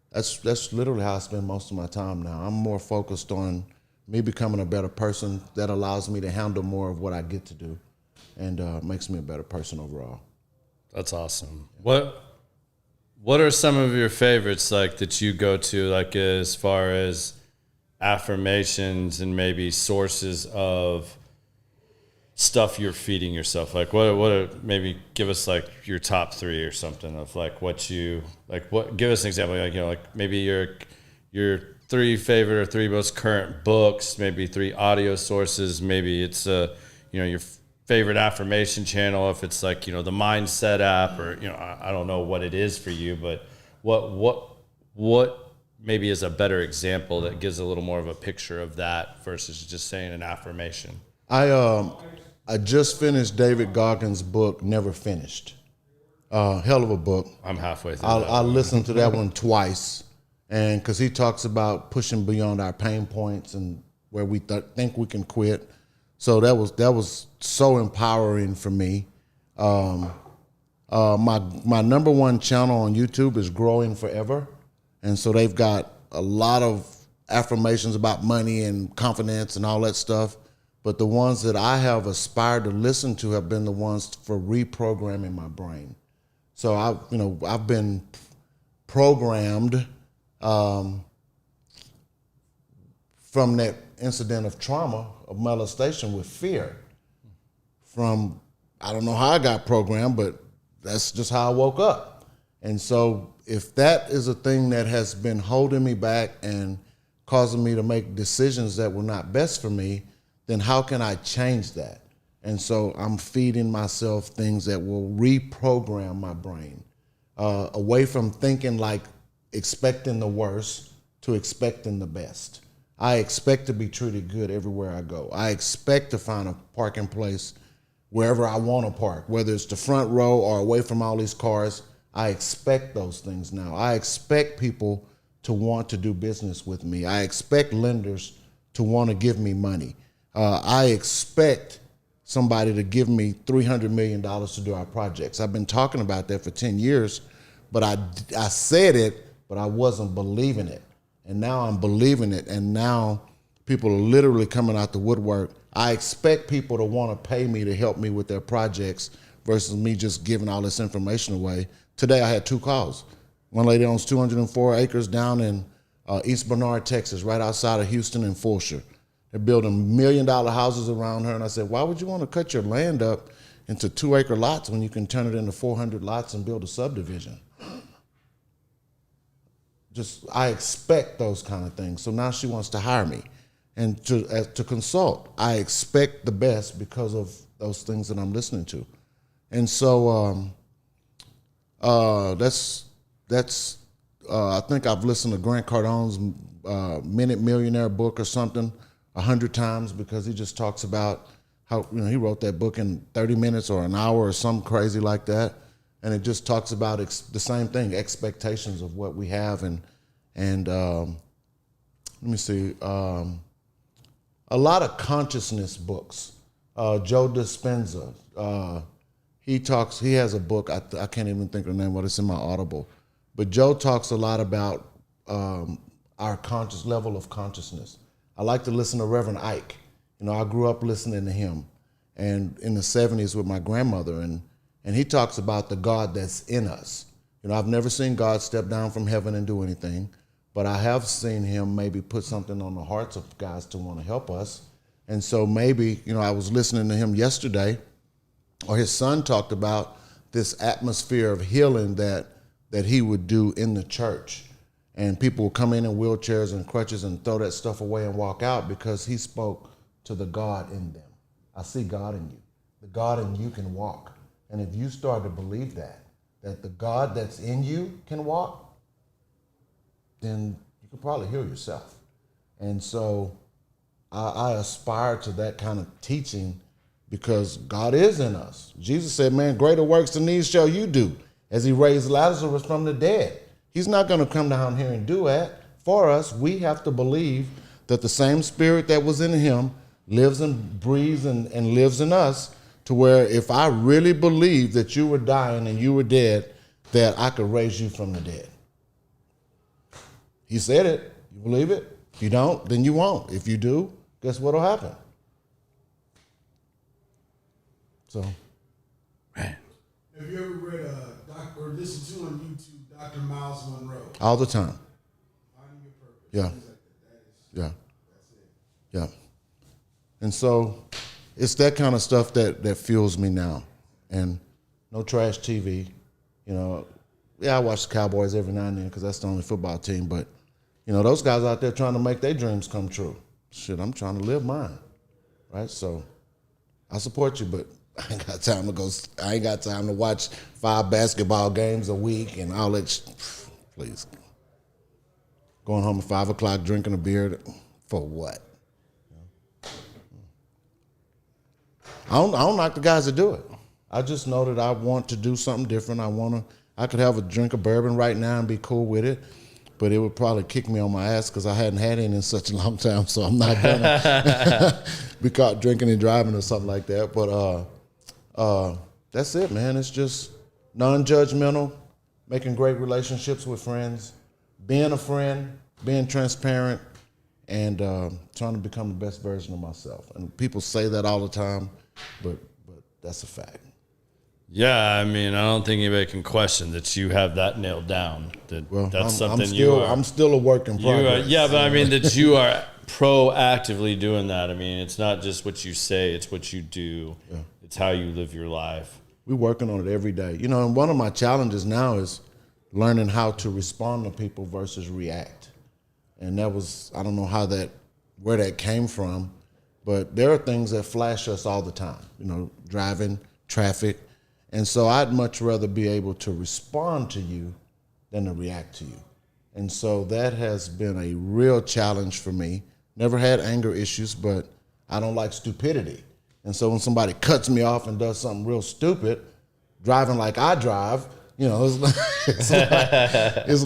that's literally how I spend most of my time now. I'm more focused on me becoming a better person. That allows me to handle more of what I get to do, and makes me a better person overall. That's awesome. What are some of your favorites, like, that you go to, like, as far as affirmations and maybe sources of stuff you're feeding yourself? Like, what are, maybe give us like your top 3 or something of like what you like. What, give us an example, like, like maybe your 3 favorite or 3 most current books, maybe 3 audio sources, maybe it's your favorite affirmation channel, if it's like, the mindset app, or, I don't know what it is for you, but what maybe is a better example that gives a little more of a picture of that versus just saying an affirmation? I just finished David Goggins' book, Never Finished. Hell of a book. I'm halfway through. I listened to that one twice, and because he talks about pushing beyond our pain points and where we think we can quit. So that was so empowering for me. My number 1 channel on YouTube is Growing Forever, and so they've got a lot of affirmations about money and confidence and all that stuff. But the ones that I have aspired to listen to have been the ones for reprogramming my brain. So I've been programmed from that incident of trauma, of molestation, with fear. I don't know how I got programmed, but that's just how I woke up. And so if that is a thing that has been holding me back and causing me to make decisions that were not best for me, then how can I change that? And so I'm feeding myself things that will reprogram my brain away from thinking like expecting the worst to expecting the best. I expect to be treated good everywhere I go. I expect to find a parking place wherever I want to park, whether it's the front row or away from all these cars. I expect those things now. I expect people to want to do business with me. I expect lenders to want to give me money. I expect somebody to give me $300 million to do our projects. I've been talking about that for 10 years, but I said it, but I wasn't believing it. And now I'm believing it, and now people are literally coming out the woodwork. I expect people to want to pay me to help me with their projects versus me just giving all this information away. Today I had 2 calls. One lady owns 204 acres down in East Bernard, Texas, right outside of Houston and Fulshire. They're building $1 million houses around her, and I said, why would you want to cut your land up into 2-acre lots when you can turn it into 400 lots and build a subdivision? I expect those kind of things. So now she wants to hire me and to consult. I expect the best because of those things that I'm listening to. And so that's I think I've listened to Grant Cardone's Minute Millionaire book or something 100 times, because he just talks about how, he wrote that book in 30 minutes or an hour or something crazy like that. And it just talks about the same thing, expectations of what we have. And let me see, a lot of consciousness books. Joe Dispenza, he has a book, I can't even think of the name, but it's in my Audible. But Joe talks a lot about our conscious level of consciousness. I like to listen to Reverend Ike. I grew up listening to him, and in the 70s with my grandmother, and he talks about the God that's in us. I've never seen God step down from heaven and do anything, but I have seen him maybe put something on the hearts of guys to want to help us. And so maybe, I was listening to him yesterday, or his son talked about this atmosphere of healing that he would do in the church. And people would come in wheelchairs and crutches and throw that stuff away and walk out because he spoke to the God in them. I see God in you. The God in you can walk. And if you start to believe that the God that's in you can walk, then you can probably heal yourself. And so I aspire to that kind of teaching because God is in us. Jesus said, man, greater works than these shall you do, as he raised Lazarus from the dead. He's not going to come down here and do that for us. We have to believe that the same spirit that was in him lives and breathes and lives in us, to where if I really believe that you were dying and you were dead, that I could raise you from the dead. He said it. You believe it? If you don't, then you won't. If you do, guess what'll happen? So, man. Have you ever read or listened to on YouTube Dr. Miles Monroe? All the time. Finding Your Purpose. Yeah. Like that. Yeah. That's it. Yeah. And so it's that kind of stuff that fuels me now. And no trash TV. Yeah, I watch the Cowboys every now and then because that's the only football team. But, those guys out there trying to make their dreams come true. Shit, I'm trying to live mine. Right? So I support you, but I ain't got time to go. I ain't got time to watch 5 basketball games a week and all that. Please. Going home at 5 o'clock, drinking a beer for what? I don't knock the guys that do it. I just know that I want to do something different. I could have a drink of bourbon right now and be cool with it, but it would probably kick me on my ass because I hadn't had any in such a long time, so I'm not gonna be caught drinking and driving or something like that. But that's it, man. It's just non-judgmental, making great relationships with friends, being a friend, being transparent, and trying to become the best version of myself. And people say that all the time, but that's a fact. Yeah, I mean, I don't think anybody can question that you have that nailed down. That's something I'm still a work in progress. But I mean that you are proactively doing that. I mean, it's not just what you say; it's what you do. Yeah. It's how you live your life. We're working on it every day. You know, and one of my challenges now is learning how to respond to people versus react. And that was, I don't know where that came from, but there are things that flash us all the time. You know, driving, traffic. And so I'd much rather be able to respond to you than to react to you. And so that has been a real challenge for me. Never had anger issues, but I don't like stupidity. And so when somebody cuts me off and does something real stupid, driving like I drive, you know, it's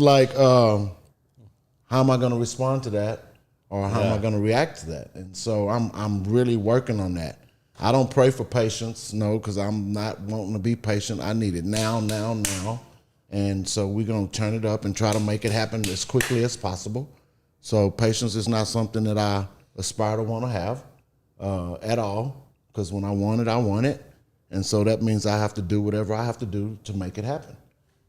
like how am I going to respond to that, or how am I going to react to that? And so I'm really working on that. I don't pray for patience, no, because I'm not wanting to be patient. I need it now. And so we're going to turn it up and try to make it happen as quickly as possible. So patience is not something that I aspire to want to have at all, because when I want it, I want it. And so that means I have to do whatever I have to do to make it happen.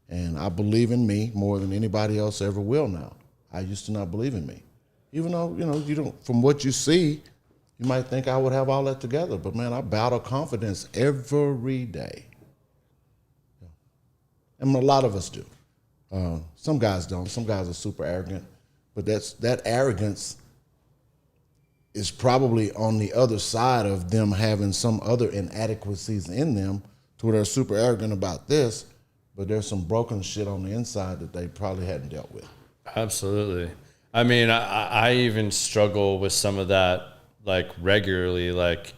And I believe in me more than anybody else ever will now. I used to not believe in me. Even though, you know, you don't, from what you see, you might think I would have all that together, but man, I battle confidence every day. And a lot of us do. Some guys don't. Some guys are super arrogant, but that arrogance is probably on the other side of them having some other inadequacies in them to where they're super arrogant about this, but there's some broken shit on the inside that they probably hadn't dealt with. Absolutely. I mean, I even struggle with some of that, like regularly. Like,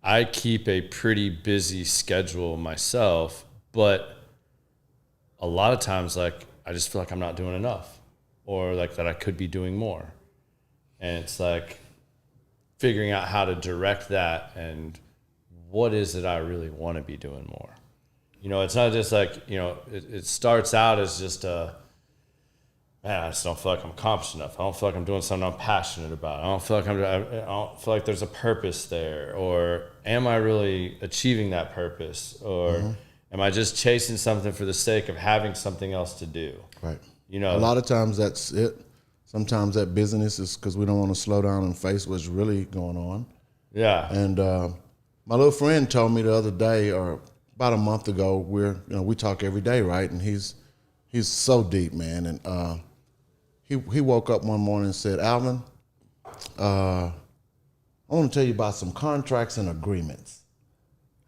I keep a pretty busy schedule myself, but a lot of times, like, I just feel like I'm not doing enough, or like that I could be doing more. And it's like figuring out how to direct that, and what is it I really want to be doing more. You know, it's not just like, you know, it starts out as just man, I just don't feel like I'm accomplished enough. I don't feel like I'm doing something I'm passionate about. I don't feel like there's a purpose there. Or am I really achieving that purpose? Or am I just chasing something for the sake of having something else to do? Right. You know, a lot of times that's it. Sometimes that busyness is because we don't want to slow down and face what's really going on. Yeah. And my little friend told me the other day, or about a month ago, we talk every day, right? And he's so deep, man. And he woke up one morning and said, Alvin, I want to tell you about some contracts and agreements.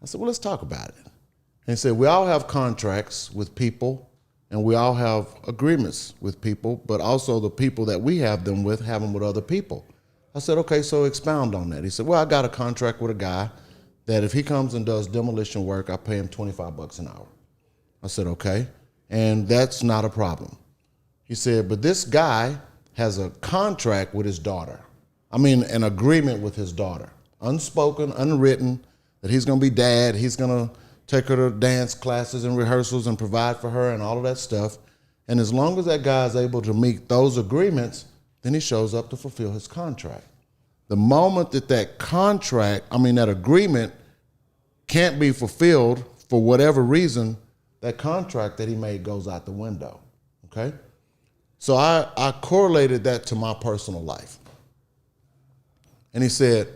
I said, well, let's talk about it. And he said, we all have contracts with people, and we all have agreements with people, but also the people that we have them with other people. I said, okay, so expound on that. He said, well, I got a contract with a guy that if he comes and does demolition work, I pay him $25 an hour. I said, okay, and that's not a problem. He said, but this guy has a contract with his daughter. I mean, an agreement with his daughter, unspoken, unwritten, that he's going to be dad, he's going to take her to dance classes and rehearsals and provide for her and all of that stuff. And as long as that guy is able to meet those agreements, then he shows up to fulfill his contract. The moment that agreement can't be fulfilled for whatever reason, that contract that he made goes out the window, okay? So I correlated that to my personal life. And he said,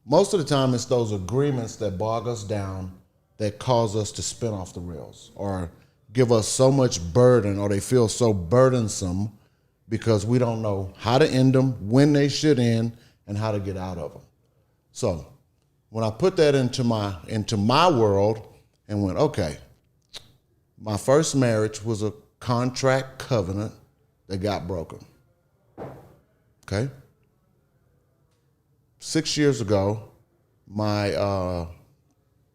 most of the time it's those agreements that bog us down, that cause us to spin off the rails or give us so much burden, or they feel so burdensome because we don't know how to end them, when they should end, and how to get out of them. So when I put that into my world and went, okay, my first marriage was a contract covenant that got broken. Okay? 6 years ago, my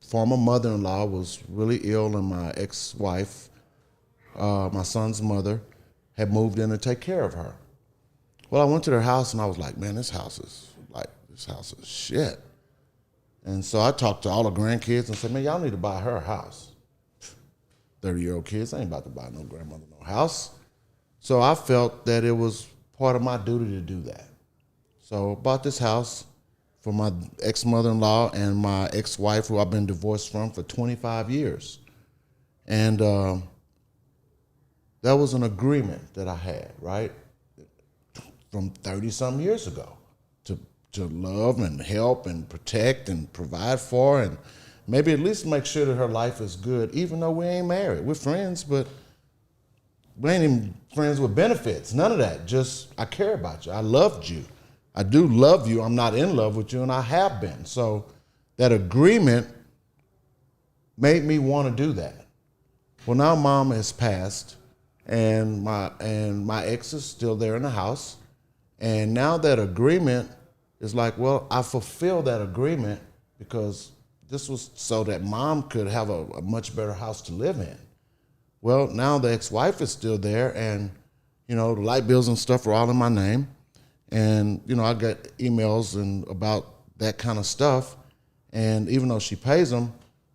former mother-in-law was really ill, and my ex-wife, my son's mother, had moved in to take care of her. Well, I went to their house and I was like, man, this house is shit. And so I talked to all the grandkids and said, man, y'all need to buy her a house. 30-year-old kids, I ain't about to buy no grandmother no house. So I felt that it was part of my duty to do that. So I bought this house for my ex-mother-in-law and my ex-wife, who I've been divorced from for 25 years. And that was an agreement that I had, right, from 30-something years ago, to love and help and protect and provide for, and maybe at least make sure that her life is good, even though we ain't married. We're friends, but we ain't even friends with benefits. None of that. Just, I care about you. I loved you. I do love you. I'm not in love with you, and I have been. So that agreement made me want to do that. Well, now Mom has passed, and my ex is still there in the house. And now that agreement is like, well, I fulfilled that agreement because this was so that Mom could have a much better house to live in. Well, now the ex-wife is still there, and, the light bills and stuff are all in my name. And, I got emails and about that kind of stuff. And even though she pays them,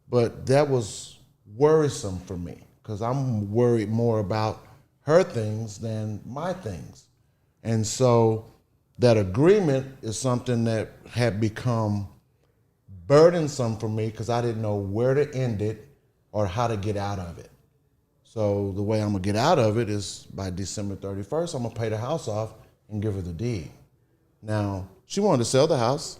but that was worrisome for me because I'm worried more about her things than my things. And so that agreement is something that had become burdensome for me because I didn't know where to end it or how to get out of it. So the way I'm gonna get out of it is by December 31st, I'm gonna pay the house off and give her the deed. Now, she wanted to sell the house,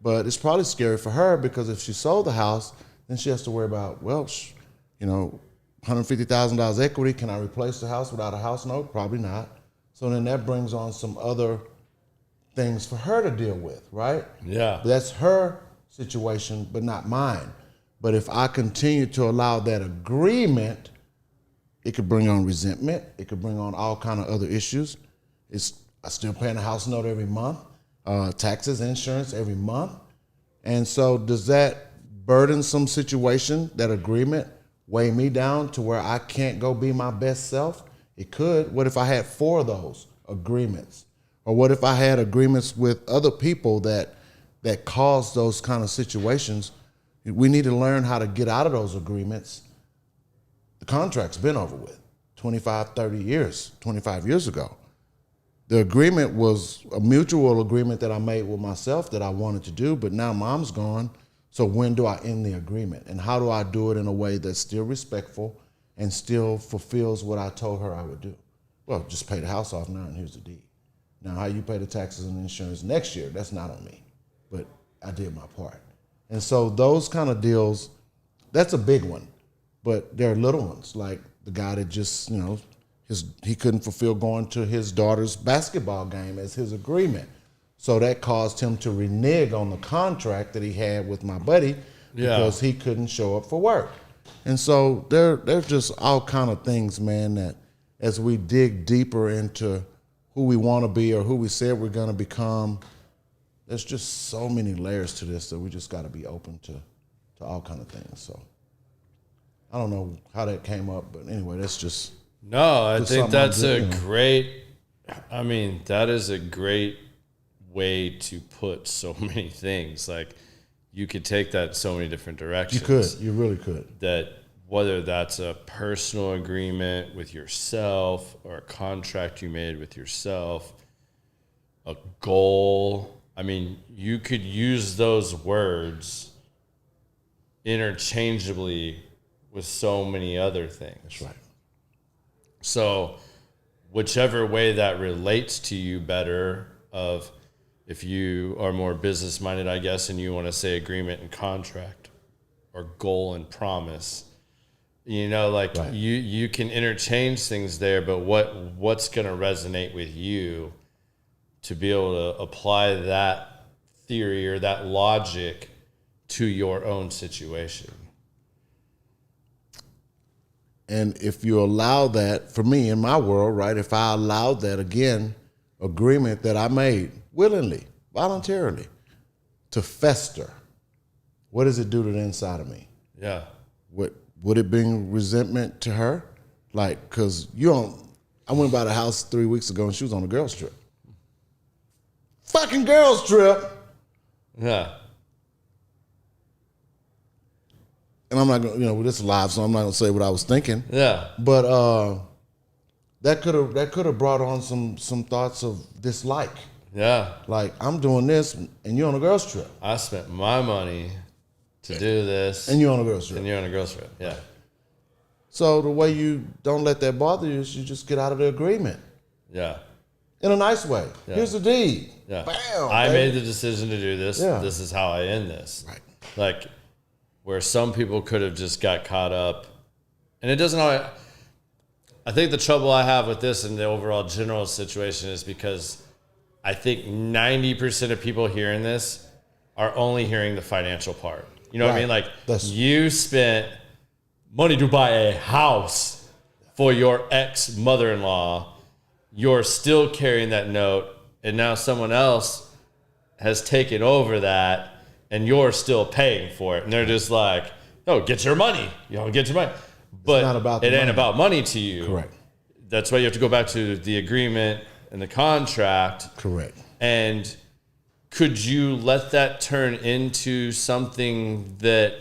but it's probably scary for her because if she sold the house, then she has to worry about, $150,000 equity. Can I replace the house without a house note? Probably not. So then that brings on some other things for her to deal with, right? Yeah. But that's her situation, but not mine. But if I continue to allow that agreement, it could bring on resentment. It could bring on all kind of other issues. I still paying a house note every month, taxes, insurance every month. And so does that burdensome situation, that agreement, weigh me down to where I can't go be my best self? It could. What if I had 4 of those agreements? Or what if I had agreements with other people that cause those kind of situations? We need to learn how to get out of those agreements. The contract's been over with 25 years ago. The agreement was a mutual agreement that I made with myself that I wanted to do, but now Mom's gone. So when do I end the agreement? And how do I do it in a way that's still respectful and still fulfills what I told her I would do? Well, just pay the house off now and here's the deed. Now, how you pay the taxes and insurance next year, that's not on me, but I did my part. And so those kind of deals, that's a big one, but there are little ones, like the guy that just, he couldn't fulfill going to his daughter's basketball game as his agreement. So that caused him to renege on the contract that he had with my buddy because he couldn't show up for work. And so there's just all kind of things, man, that as we dig deeper into who we want to be or who we said we're going to become, there's just so many layers to this that we just got to be open to all kind of things. So I don't know how that came up, but anyway, that's just... No, I think that's that is a great way to put so many things. Like, you could take that so many different directions. You really could. That whether that's a personal agreement with yourself or a contract you made with yourself, a goal. I mean, you could use those words interchangeably with so many other things. That's right. So whichever way that relates to you better, of if you are more business minded, I guess, and you want to say agreement and contract or goal and promise, right. you can interchange things there, but what's going to resonate with you to be able to apply that theory or that logic to your own situation. And if you allow that, for me in my world, right, if I allowed that, again, agreement that I made willingly, voluntarily, to fester, what does it do to the inside of me? Yeah. Would it bring resentment to her? Like, because I went by the house 3 weeks ago and she was on a girls trip. Fucking girls trip. Yeah. And I'm not going to, this is live, so I'm not going to say what I was thinking. Yeah. But that could have brought on some thoughts of dislike. Yeah. Like, I'm doing this, and you're on a girls trip. I spent my money to do this. And you're on a girls trip. And you're on a girls trip. Yeah. So the way you don't let that bother you is you just get out of the agreement. Yeah. In a nice way. Yeah. Here's the deed. Yeah. Bam, I baby. made the decision to do this. Yeah. This is how I end this. Right. Like, where some people could have just got caught up. And it doesn't always... I think the trouble I have with this and the overall general situation is because I think 90% of people hearing this are only hearing the financial part. You know what I mean? Like, you spent money to buy a house for your ex-mother-in-law. You're still carrying that note, and now someone else has taken over that, and you're still paying for it. And they're just like, "Oh, get your money. Get your money." But not about it the ain't money. about money to you. Correct. That's why you have to go back to the agreement and the contract. Correct. And could you let that turn into something that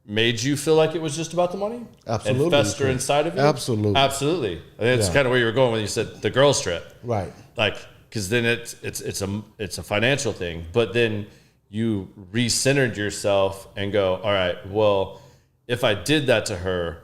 made you feel like it was just about the money? Absolutely. And fester inside of you? Absolutely. Absolutely. I think that's Yeah. kind of where you were going when you said the girls trip. Right. Like, because then it's a financial thing, but then you recentered yourself and go, all right, well, if I did that to her,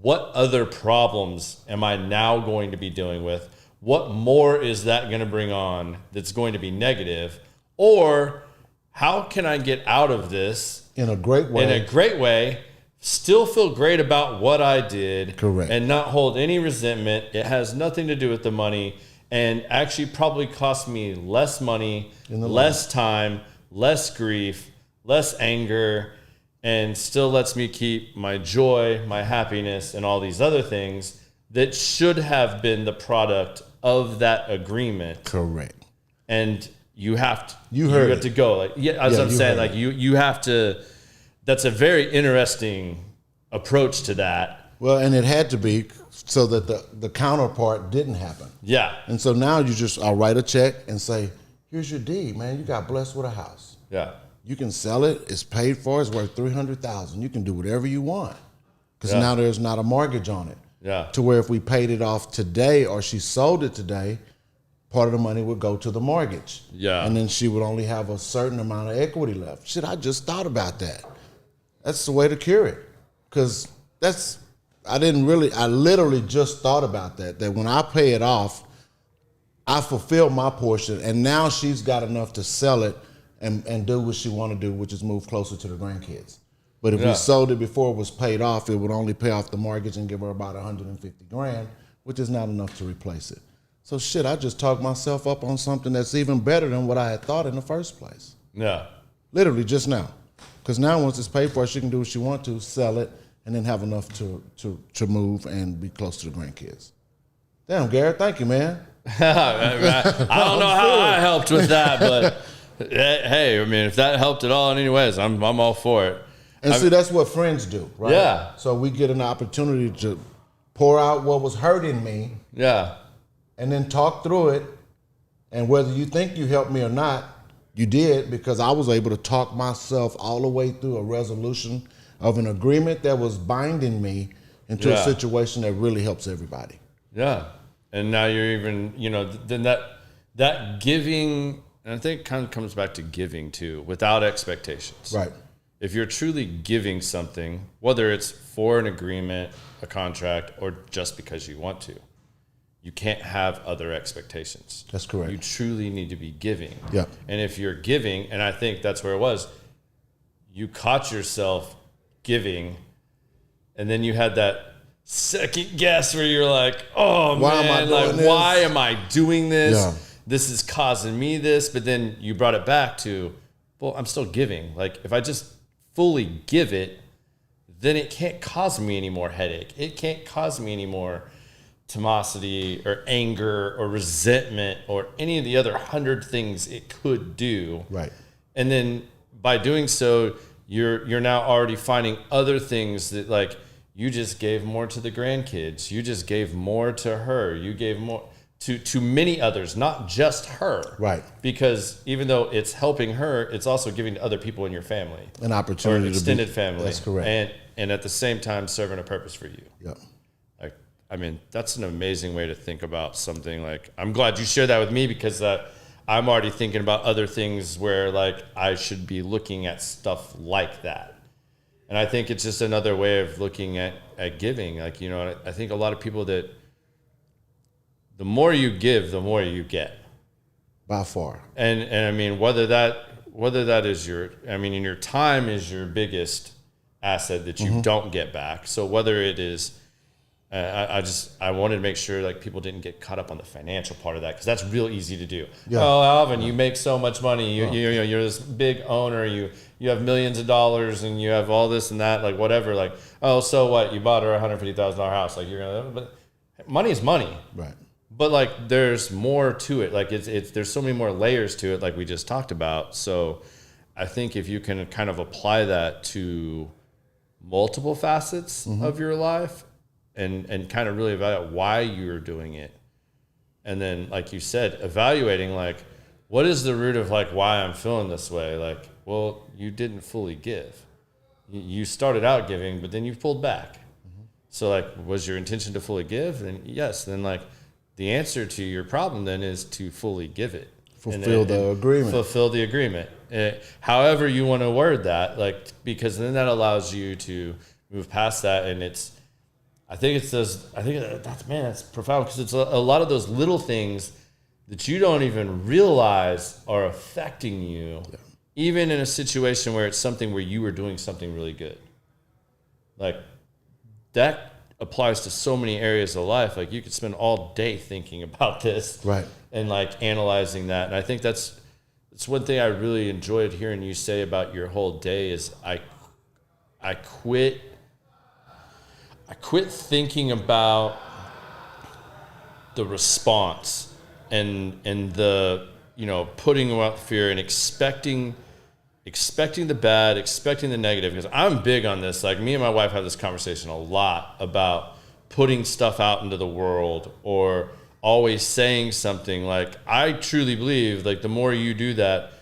what other problems am I now going to be dealing with? What more is that going to bring on that's going to be negative? Or how can I get out of this In a great way. Still feel great about what I did. Correct. And not hold any resentment. It has nothing to do with the money and actually probably cost me less money, less time, less grief, less anger, and still lets me keep my joy, my happiness, and all these other things that should have been the product of that agreement. Correct. And you have to, You heard have it. to go. Like, yeah, as I'm saying, like you have to. That's a very interesting approach to that. Well, and it had to be so that the counterpart didn't happen. Yeah. And so now I'll write a check and say, here's your deed, man. You got blessed with a house. Yeah. You can sell it. It's paid for. It's worth $300,000. You can do whatever you want because Yeah. now there's not a mortgage on it. Yeah. To where if we paid it off today or she sold it today, part of the money would go to the mortgage. Yeah. And then she would only have a certain amount of equity left. Shit, I just thought about that. That's the way to cure it. Because I literally just thought about that when I pay it off, I fulfilled my portion, and now she's got enough to sell it and do what she want to do, which is move closer to the grandkids. But if we sold it before it was paid off, it would only pay off the mortgage and give her about $150,000, which is not enough to replace it. So shit, I just talked myself up on something that's even better than what I had thought in the first place. Yeah. Literally just now. Because now once it's paid for, she can do what she wants to, sell it, and then have enough to move and be close to the grandkids. Damn, Garrett, thank you, man. I don't know how I helped with that, but hey, I mean, if that helped at all in any ways, I'm all for it. And see, that's what friends do, right? Yeah. So we get an opportunity to pour out what was hurting me Yeah. and then talk through it. And whether you think you helped me or not, you did, because I was able to talk myself all the way through a resolution of an agreement that was binding me into a situation that really helps everybody. Yeah. And now you're even, then that giving, and I think it kind of comes back to giving too, without expectations. Right. If you're truly giving something, whether it's for an agreement, a contract, or just because you want to, you can't have other expectations. That's correct. You truly need to be giving. Yeah. And if you're giving, and I think that's where it was, you caught yourself giving, and then you had that second guess where you're like, oh Why am I man, doing like this? why am I doing this? Yeah. This is causing me this. But then you brought it back to, well, I'm still giving. Like if I just fully give it, then it can't cause me any more headache. It can't cause me any more animosity or anger or resentment or any of the other 100 things it could do. Right. And then by doing so, you're now already finding other things that, like, you just gave more to the grandkids. You just gave more to her. You gave more to many others, not just her. Right. Because even though it's helping her, it's also giving to other people in your family. An opportunity or extended to be, family. That's correct. And at the same time, serving a purpose for you. Yeah. Like, I mean, that's an amazing way to think about something. Like, I'm glad you shared that with me because I'm already thinking about other things where like I should be looking at stuff like that. And I think it's just another way of looking at giving. Like, you know, I think a lot of people that the more you give, the more you get. By far. And I mean, whether that is your time is your biggest asset that you don't get back. So whether it is, I wanted to make sure like people didn't get caught up on the financial part of that, because that's real easy to do. Yeah. Oh, Alvin, you make so much money. You're this big owner. You have millions of dollars and you have all this and that, like whatever. Like, oh, so what? You bought her $150,000 house. Like but money is money. Right. But like, there's more to it. Like there's so many more layers to it, like we just talked about. So I think if you can kind of apply that to multiple facets of your life and kind of really evaluate why you're doing it. And then, like you said, evaluating like, what is the root of like why I'm feeling this way? Like, well, you didn't fully give. You started out giving, but then you pulled back. So like, was your intention to fully give? And yes, then like, the answer to your problem then is to fully give it. Fulfill the agreement. Fulfill the agreement. However you want to word that, like, because then that allows you to move past that. And I think that's profound, because it's a lot of those little things that you don't even realize are affecting you, even in a situation where it's something where you were doing something really good. Like that applies to so many areas of life. Like you could spend all day thinking about this, right, and like analyzing that. And I think that's one thing I really enjoyed hearing you say about your whole day is I quit thinking about the response and the, you know, putting out fear and expecting the bad, expecting the negative, because I'm big on this. Like me and my wife have this conversation a lot about putting stuff out into the world or always saying something. Like I truly believe like the more you do that,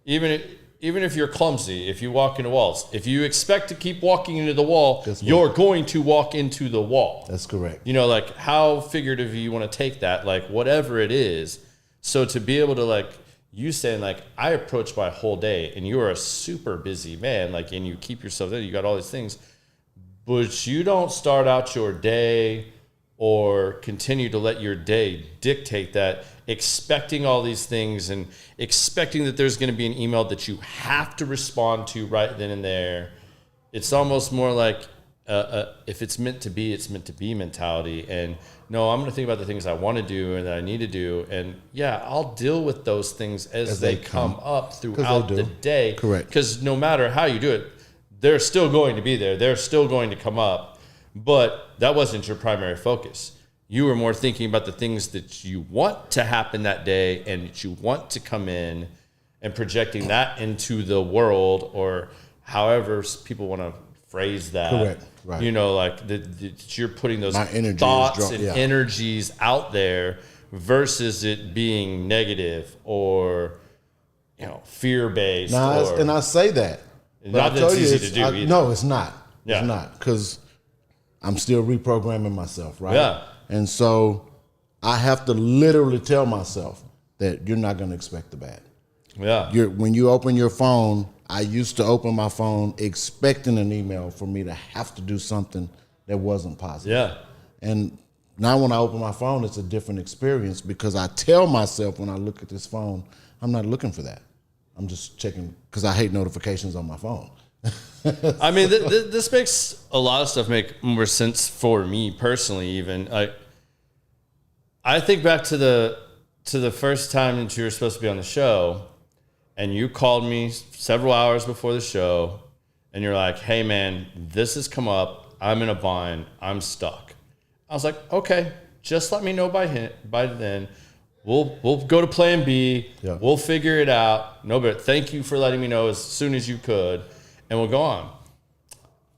even if you're clumsy, if you walk into walls, if you expect to keep walking into the wall, you're going to walk into the wall. That's correct. You know, like how figurative you want to take that, like whatever it is. So to be able to like, you saying like, I approach my whole day and you are a super busy man, like, and you keep yourself there, you got all these things, but you don't start out your day or continue to let your day dictate that, expecting all these things and expecting that there's going to be an email that you have to respond to right then and there. It's almost more like if it's meant to be, it's meant to be mentality. And no, I'm going to think about the things I want to do and that I need to do. And yeah, I'll deal with those things as they come up throughout the day. Correct. Because no matter how you do it, they're still going to be there. They're still going to come up. But that wasn't your primary focus. You were more thinking about the things that you want to happen that day and that you want to come in and projecting that into the world, or however people want to phrase that. Correct. Right. You know, like that you're putting those thoughts and energies out there versus it being negative or, you know, fear-based. And I say that. Not that it's easy to do either. No, it's not. Yeah. It's not, because I'm still reprogramming myself, right? Yeah. And so I have to literally tell myself that you're not going to expect the bad. Yeah. When you open your phone, I used to open my phone expecting an email for me to have to do something that wasn't positive. Yeah. And now when I open my phone, it's a different experience, because I tell myself when I look at this phone, I'm not looking for that. I'm just checking, because I hate notifications on my phone. I mean, this makes a lot of stuff make more sense for me personally. Even I think back to the first time that you were supposed to be on the show, and you called me several hours before the show, and you're like, "Hey, man, this has come up. I'm in a bind. I'm stuck." I was like, "Okay, just let me know by then. We'll go to Plan B. Yeah. We'll figure it out. No, but thank you for letting me know as soon as you could." And we'll go on.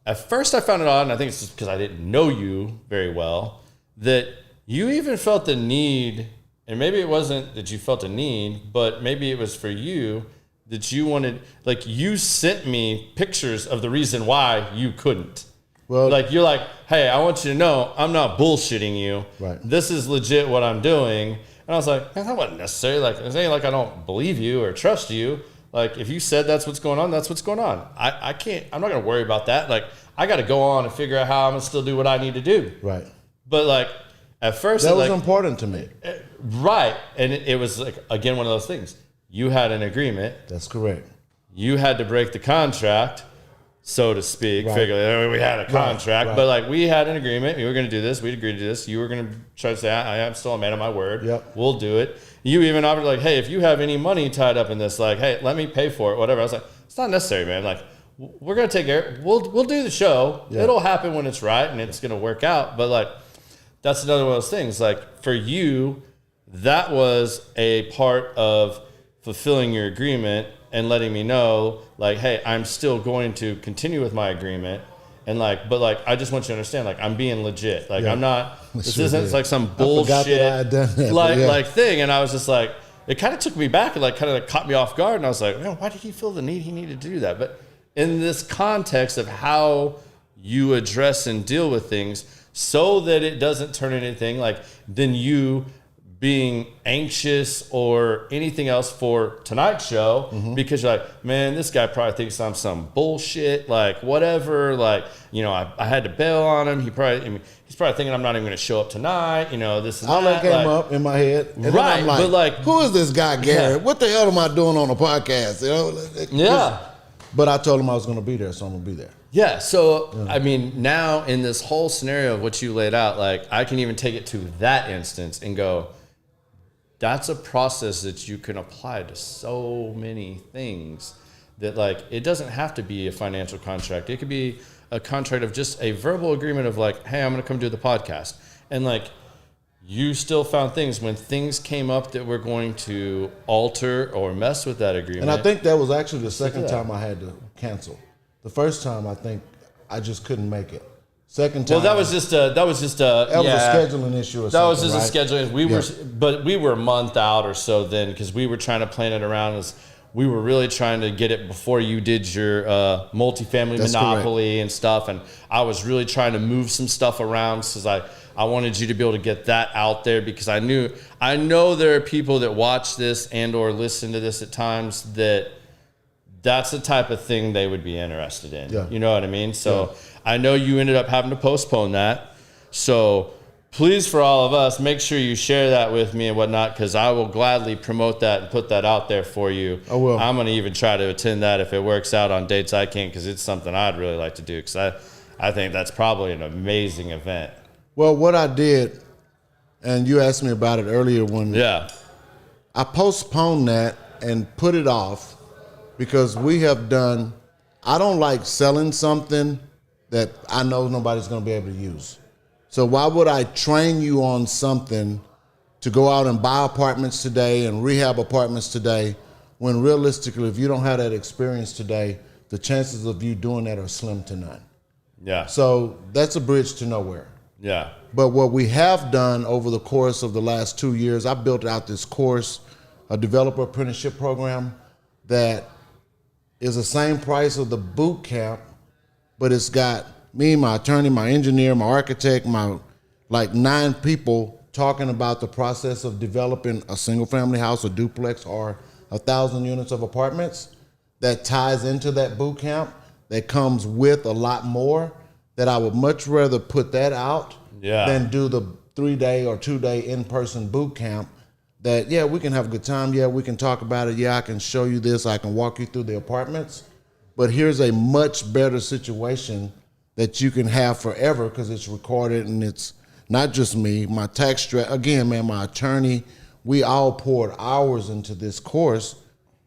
At first I found it odd, and I think it's just because I didn't know you very well, that you even felt the need, and maybe it wasn't that you felt a need, but maybe it was for you, that you wanted, like you sent me pictures of the reason why you couldn't. Well, like you're like, "Hey, I want you to know I'm not bullshitting you. Right. This is legit what I'm doing." And I was like, man, that wasn't necessary. Like, it's ain't like I don't believe you or trust you. Like, if you said that's what's going on, that's what's going on. I'm not going to worry about that. Like, I got to go on and figure out how I'm going to still do what I need to do. Right. But like, at first, that was important to me. Right. And it was like, again, one of those things. You had an agreement. That's correct. You had to break the contract, so to speak. Right. Figure we had a contract, right. But like, we had an agreement. We were going to do this. We'd agreed to this. You were going to try to say, I am still a man of my word. Yep. We'll do it. You even offered like, hey, if you have any money tied up in this, like, hey, let me pay for it, whatever. I was like, it's not necessary, man. Like, we're going to take care. We'll do the show. Yeah. It'll happen when it's right and it's going to work out. But like, that's another one of those things. Like, for you, that was a part of fulfilling your agreement and letting me know, like, hey, I'm still going to continue with my agreement. And like, but like, I just want you to understand, like, I'm being legit. Like, I'm not, this isn't like some bullshit I had done that, like thing. And I was just like, it kind of took me back and like kind of like caught me off guard. And I was like, man, why did he feel the need he needed to do that? But in this context of how you address and deal with things so that it doesn't turn anything like then you being anxious or anything else for tonight's show because you're like, man, this guy probably thinks I'm some bullshit, like whatever, like, you know, I had to bail on him. He's probably thinking I'm not even going to show up tonight. You know, this is all that came up in my head. And right. I'm like, but like, who is this guy, Garrett? Yeah. What the hell am I doing on a podcast? You know? Yeah. But I told him I was going to be there, so I'm going to be there. Yeah. So, I mean, now in this whole scenario of what you laid out, like I can even take it to that instance and go, that's a process that you can apply to so many things that like, it doesn't have to be a financial contract. It could be a contract of just a verbal agreement of like, hey, I'm going to come do the podcast. And like, you still found things when things came up that were going to alter or mess with that agreement. And I think that was actually the second time I had to cancel. The first time, I think I just couldn't make it. Second time. Well, that was just a scheduling issue or something. That was just right? a scheduling. But we were a month out or so then because we were trying to plan it around as we were really trying to get it before you did your multifamily monopoly and stuff. And I was really trying to move some stuff around because I wanted you to be able to get that out there because I know there are people that watch this and or listen to this at times that's the type of thing they would be interested in. Yeah. You know what I mean? So I know you ended up having to postpone that. So please, for all of us, make sure you share that with me and whatnot, because I will gladly promote that and put that out there for you. I will. I'm going to even try to attend that if it works out on dates I can't, because it's something I'd really like to do, because I think that's probably an amazing event. Well, what I did, and you asked me about it earlier when I postponed that and put it off because I don't like selling something that I know nobody's going to be able to use. So why would I train you on something to go out and buy apartments today and rehab apartments today when realistically, if you don't have that experience today, the chances of you doing that are slim to none. Yeah. So that's a bridge to nowhere. Yeah. But what we have done over the course of the last 2 years, I built out this course, a developer apprenticeship program that is the same price of the boot camp, but it's got me, my attorney, my engineer, my architect, my 9 people talking about the process of developing a single family house, a duplex, or 1,000 units of apartments that ties into that boot camp, that comes with a lot more, that I would much rather put that out than do the 3-day or 2-day in-person boot camp that, we can have a good time. We can talk about it. I can show you this. I can walk you through the apartments. But here's a much better situation that you can have forever because it's recorded and it's not just me. My my attorney, we all poured hours into this course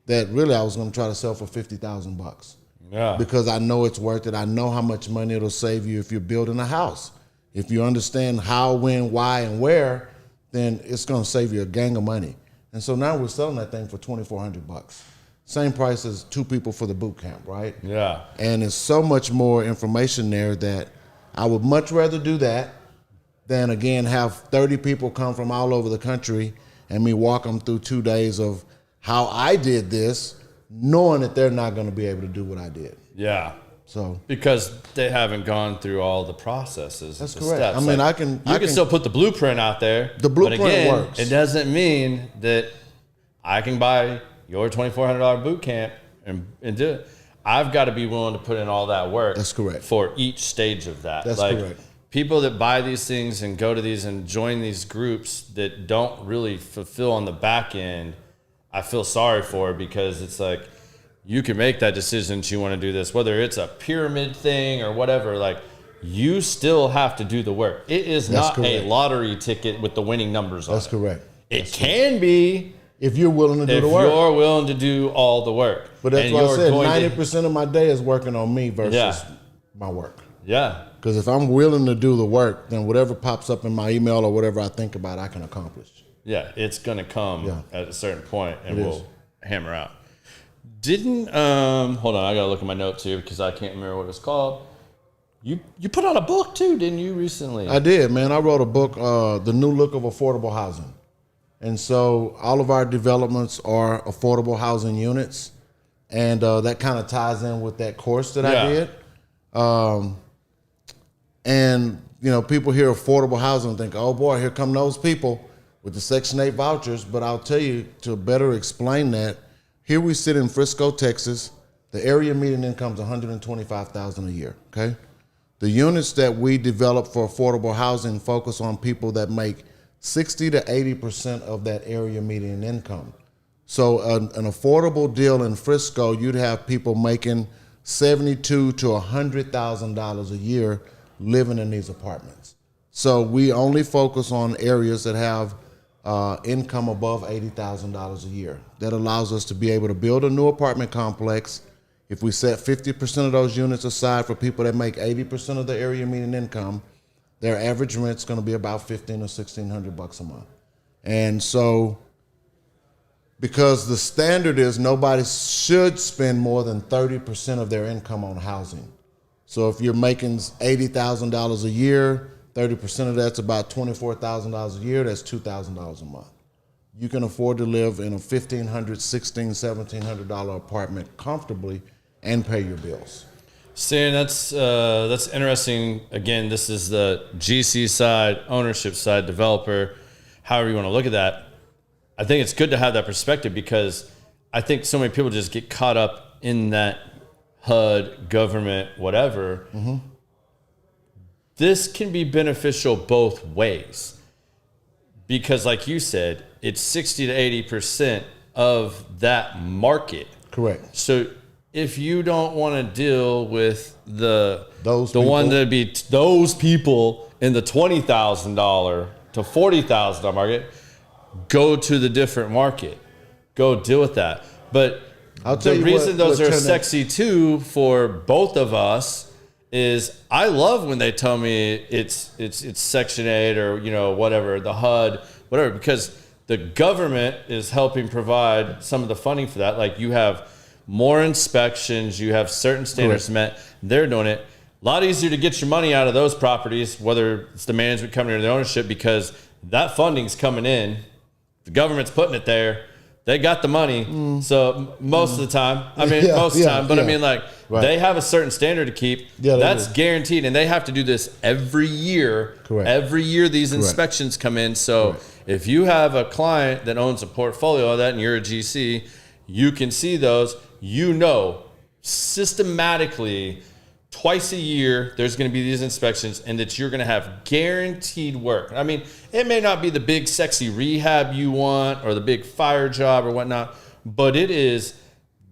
that really I was going to try to sell for $50,000. Yeah. Because I know it's worth it. I know how much money it'll save you if you're building a house. If you understand how, when, why, and where, then it's going to save you a gang of money. And so now we're selling that thing for $2,400. Same price as 2 people for the boot camp, right? Yeah. And there's so much more information there that I would much rather do that than, again, have 30 people come from all over the country and me walk them through 2 days of how I did this, knowing that they're not going to be able to do what I did. Yeah. So because they haven't gone through all the processes. That's the correct. Steps. I mean, Like, I you can still put the blueprint out there. The blueprint but again, works. It doesn't mean that I can buy your $2,400 boot camp and do it. I've got to be willing to put in all that work. That's correct. For each stage of that. That's like, correct. People that buy these things and go to these and join these groups that don't really fulfill on the back end, I feel sorry for, because it's like, you can make that decision that you want to do this, whether it's a pyramid thing or whatever. Like, you still have to do the work. It is not a lottery ticket with the winning numbers on it. That's correct. It can be if you're willing to do the work. If you're willing to do all the work. But that's why I said 90% of my day is working on me versus my work. Yeah. Because if I'm willing to do the work, then whatever pops up in my email or whatever I think about, I can accomplish. Yeah, it's going to come at a certain point, and we'll hammer out. Hold on, I got to look at my notes here because I can't remember what it was called. You put out a book too, didn't you, recently? I did, man. I wrote a book, The New Look of Affordable Housing. And so all of our developments are affordable housing units. And that kind of ties in with that course that I did. And, you know, people hear affordable housing and think, oh, boy, here come those people with the Section 8 vouchers. But I'll tell you, to better explain that, here we sit in Frisco, Texas. The area median income is $125,000 a year, okay? The units that we develop for affordable housing focus on people that make 60 to 80% of that area median income. So an affordable deal in Frisco, you'd have people making $72,000 to $100,000 a year living in these apartments. So we only focus on areas that have income above $80,000 a year. That allows us to be able to build a new apartment complex. If we set 50% of those units aside for people that make 80% of the area median income, their average rent's going to be about $1,500 or $1,600 a month. And so, because the standard is nobody should spend more than 30% of their income on housing. So if you're making $80,000 a year, 30% of that's about $24,000 a year, that's $2,000 a month. You can afford to live in a $1,500, $1,600, $1,700 apartment comfortably and pay your bills. See, that's interesting. Again, this is the GC side, ownership side, developer, however you want to look at that. I think it's good to have that perspective, because I think so many people just get caught up in that HUD, government, whatever. Mm-hmm. This can be beneficial both ways, because like you said, it's 60 to 80% of that market. Correct. So if you don't want to deal with those people in the $20,000 to $40,000 market, go to the different market. Go deal with that. But the reason those are sexy too for both of us is I love when they tell me it's Section 8 or, you know, whatever, the HUD, whatever, because the government is helping provide some of the funding for that. Like, you have more inspections, you have certain standards met, they're doing it. A lot easier to get your money out of those properties, whether it's the management company or the ownership, because that funding's coming in. The government's putting it there. They got the money. So most of the time, I mean, I mean, like, they have a certain standard to keep. Yeah, that's guaranteed. And they have to do this every year. Correct. Every year these inspections come in. So if you have a client that owns a portfolio of that and you're a GC, you can see those, you know, systematically twice a year, there's going to be these inspections, and that you're going to have guaranteed work. I mean, it may not be the big sexy rehab you want or the big fire job or whatnot, but it is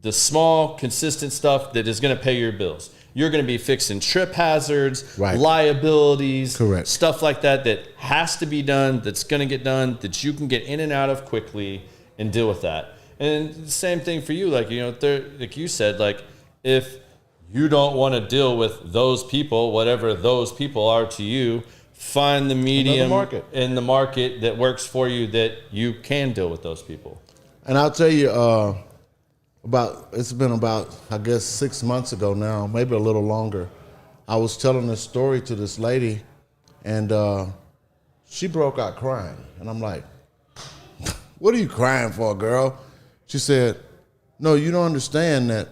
the small, consistent stuff that is going to pay your bills. You're going to be fixing trip hazards, liabilities, stuff like that has to be done, that's going to get done, that you can get in and out of quickly and deal with that. And the same thing for you, like, you know, like you said, like, if you don't want to deal with those people, whatever those people are to you, find the medium in the market that works for you, that you can deal with those people. And I'll tell you, it's been about, I guess, 6 months ago now, maybe a little longer. I was telling this story to this lady, and she broke out crying. And I'm like, what are you crying for, girl? She said, no, you don't understand that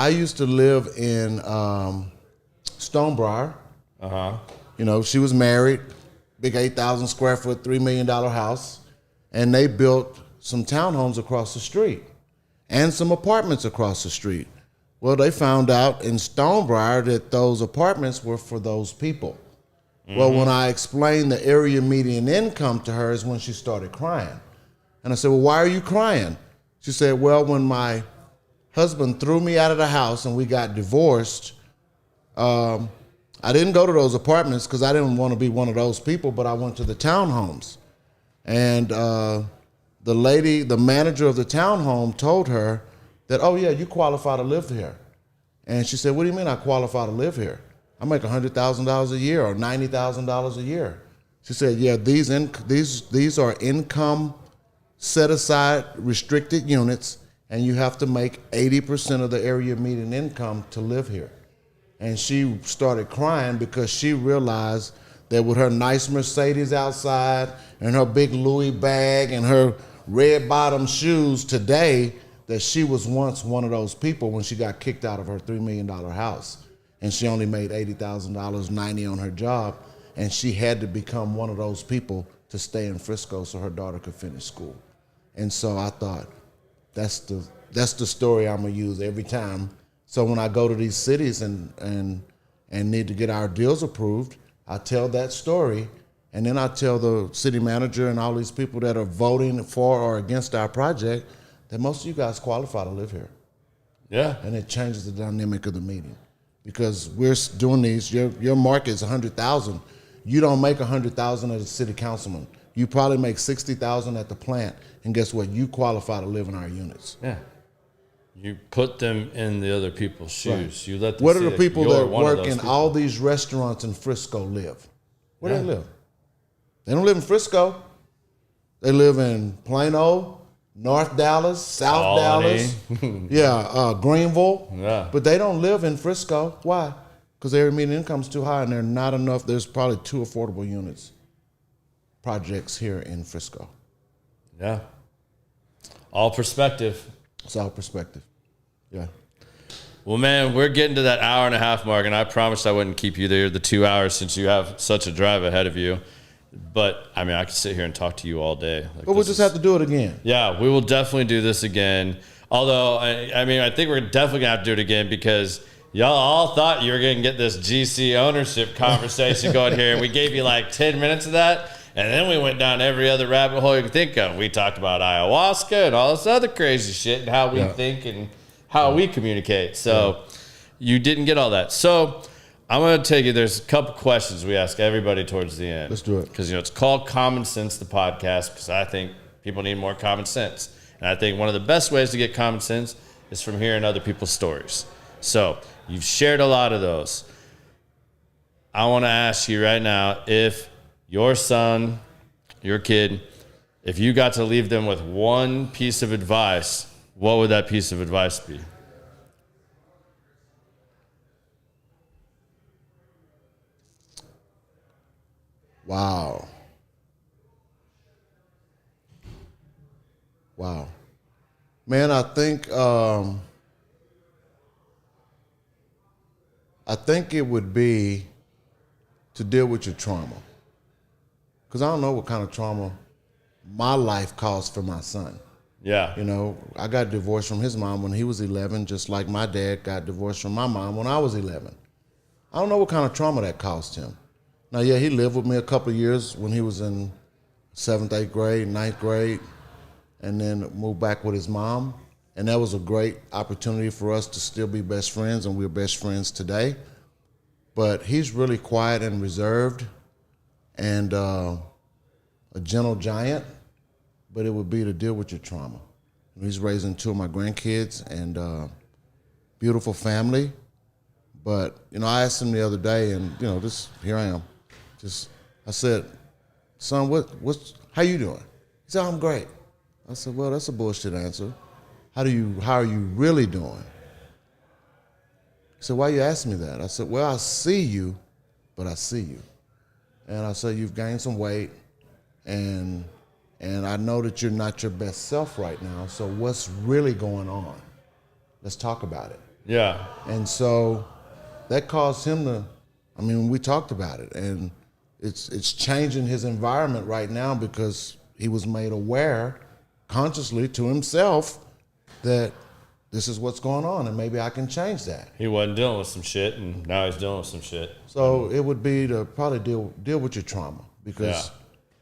I used to live in Stonebriar. You know, she was married, big 8,000 square foot, $3 million house, and they built some townhomes across the street and some apartments across the street. Well, they found out in Stonebriar that those apartments were for those people. Well, when I explained the area median income to her is when she started crying. And I said, well, why are you crying? She said, well, when my husband threw me out of the house and we got divorced, I didn't go to those apartments because I didn't want to be one of those people, but I went to the townhomes. And the lady, the manager of the townhome told her that, oh yeah, you qualify to live here. And she said, what do you mean I qualify to live here? I make $100,000 a year or $90,000 a year. She said, yeah, these are income set aside restricted units, and you have to make 80% of the area median income to live here. And she started crying because she realized that with her nice Mercedes outside and her big Louis bag and her red bottom shoes today, that she was once one of those people when she got kicked out of her $3 million house. And she only made $80,000, $90,000 on her job, and she had to become one of those people to stay in Frisco so her daughter could finish school. And so I thought, that's the story I'm gonna use every time. So when I go to these cities and need to get our deals approved, I tell that story, and then I tell the city manager and all these people that are voting for or against our project that most of you guys qualify to live here. Yeah. And it changes the dynamic of the meeting. Because we're doing these, your market is 100,000. You don't make 100,000 as a city councilman. You probably make 60,000 at the plant, and guess what? You qualify to live in our units. Yeah. You put them in the other people's shoes. Right. You let them Where see do the people you're that one of work those in people. all these restaurants in Frisco live? Where do Yeah. they live? They don't live in Frisco. They live in Plano, North Dallas, South Albany. Dallas, Greenville. Yeah. But they don't live in Frisco. Why? Because their median income's too high, and they're not enough. There's probably 2 affordable units projects here in Frisco. Yeah. All perspective. It's all perspective. Yeah. Well, man, we're getting to that hour and a half mark, and I promised I wouldn't keep you there the 2 hours since you have such a drive ahead of you. But, I mean, I could sit here and talk to you all day. Like, But we'll just have to do it again. Yeah, we will definitely do this again. Although, I mean, I think we're definitely going to have to do it again because y'all all thought you were going to get this GC ownership conversation going here, and we gave you like 10 minutes of that. And then we went down every other rabbit hole you can think of. We talked about ayahuasca and all this other crazy shit and how we think and how we communicate. So you didn't get all that. So I'm going to take you, there's a couple questions we ask everybody towards the end. Let's do it. Because, you know, it's called Common Sense, the podcast, because I think people need more common sense. And I think one of the best ways to get common sense is from hearing other people's stories. So you've shared a lot of those. I want to ask you right now, if your son, your kid, if you got to leave them with one piece of advice, what would that piece of advice be? Wow. Man, I think it would be to deal with your trauma. Because I don't know what kind of trauma my life caused for my son. Yeah. You know, I got divorced from his mom when he was 11, just like my dad got divorced from my mom when I was 11. I don't know what kind of trauma that caused him. Now, yeah, he lived with me a couple of years when he was in 7th, 8th grade, 9th grade, and then moved back with his mom. And that was a great opportunity for us to still be best friends, and we're best friends today. But he's really quiet and reserved and a gentle giant, but it would be to deal with your trauma. He's raising 2 of my grandkids and beautiful family. But, you know, I asked him the other day, and, you know, here I am. I said, son, how you doing? He said, I'm great. I said, well, that's a bullshit answer. How are you really doing? He said, why you asking me that? I said, well, I see you, but I see you. And I said, you've gained some weight, and I know that you're not your best self right now, so what's really going on? Let's talk about it. Yeah. And so that caused him to, I mean, we talked about it, and it's changing his environment right now because he was made aware consciously to himself that this is what's going on, and maybe I can change that. He wasn't dealing with some shit, and now he's dealing with some shit. So it would be to probably deal with your trauma, because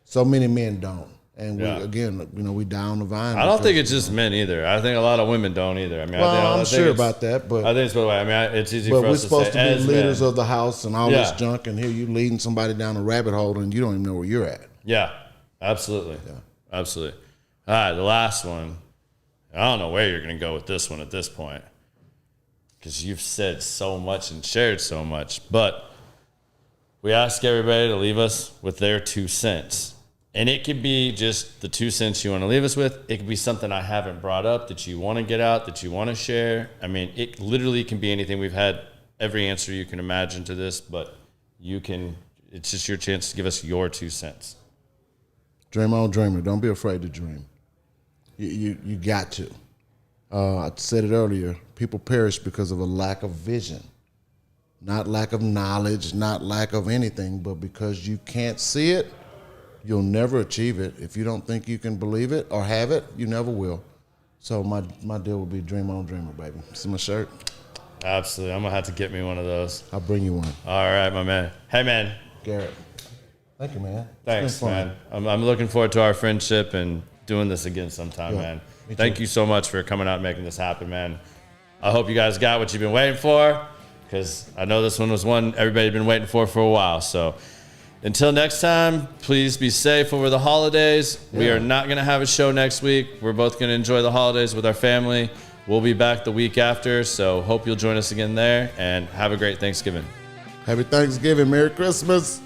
so many men don't. And we, again, we down the vine. I don't think it's just men either. I think a lot of women don't either. I mean, I'm sure about that, but I think it's the way. I mean, it's easy for we're us to say supposed to be as leaders men. of the house and all this junk, and here you leading somebody down a rabbit hole, and you don't even know where you're at. Yeah, absolutely. Yeah, absolutely. All right, the last one. I don't know where you're going to go with this one at this point, because you've said so much and shared so much. But we ask everybody to leave us with their 2 cents. And it could be just the 2 cents you want to leave us with. It could be something I haven't brought up that you want to get out, that you want to share. I mean, it literally can be anything. We've had every answer you can imagine to this, but it's just your chance to give us your 2 cents. Dream on, dreamer. Don't be afraid to dream. You got to. I said it earlier. People perish because of a lack of vision. Not lack of knowledge, not lack of anything, but because you can't see it, you'll never achieve it. If you don't think you can believe it or have it, you never will. So my deal would be dream on, dreamer, baby. See my shirt? Absolutely. I'm going to have to get me one of those. I'll bring you one. All right, my man. Hey, man. Garrett. Thank you, man. Thanks, man. I'm looking forward to our friendship and doing this again sometime, man. Thank you so much for coming out and making this happen, man. I hope you guys got what you've been waiting for, because I know this one was one everybody's been waiting for a while. So until next time, please be safe over the holidays. We are not going to have a show next week. We're both going to enjoy the holidays with our family. We'll be back the week after, so hope you'll join us again there, and have a great Thanksgiving. Happy Thanksgiving. Merry Christmas.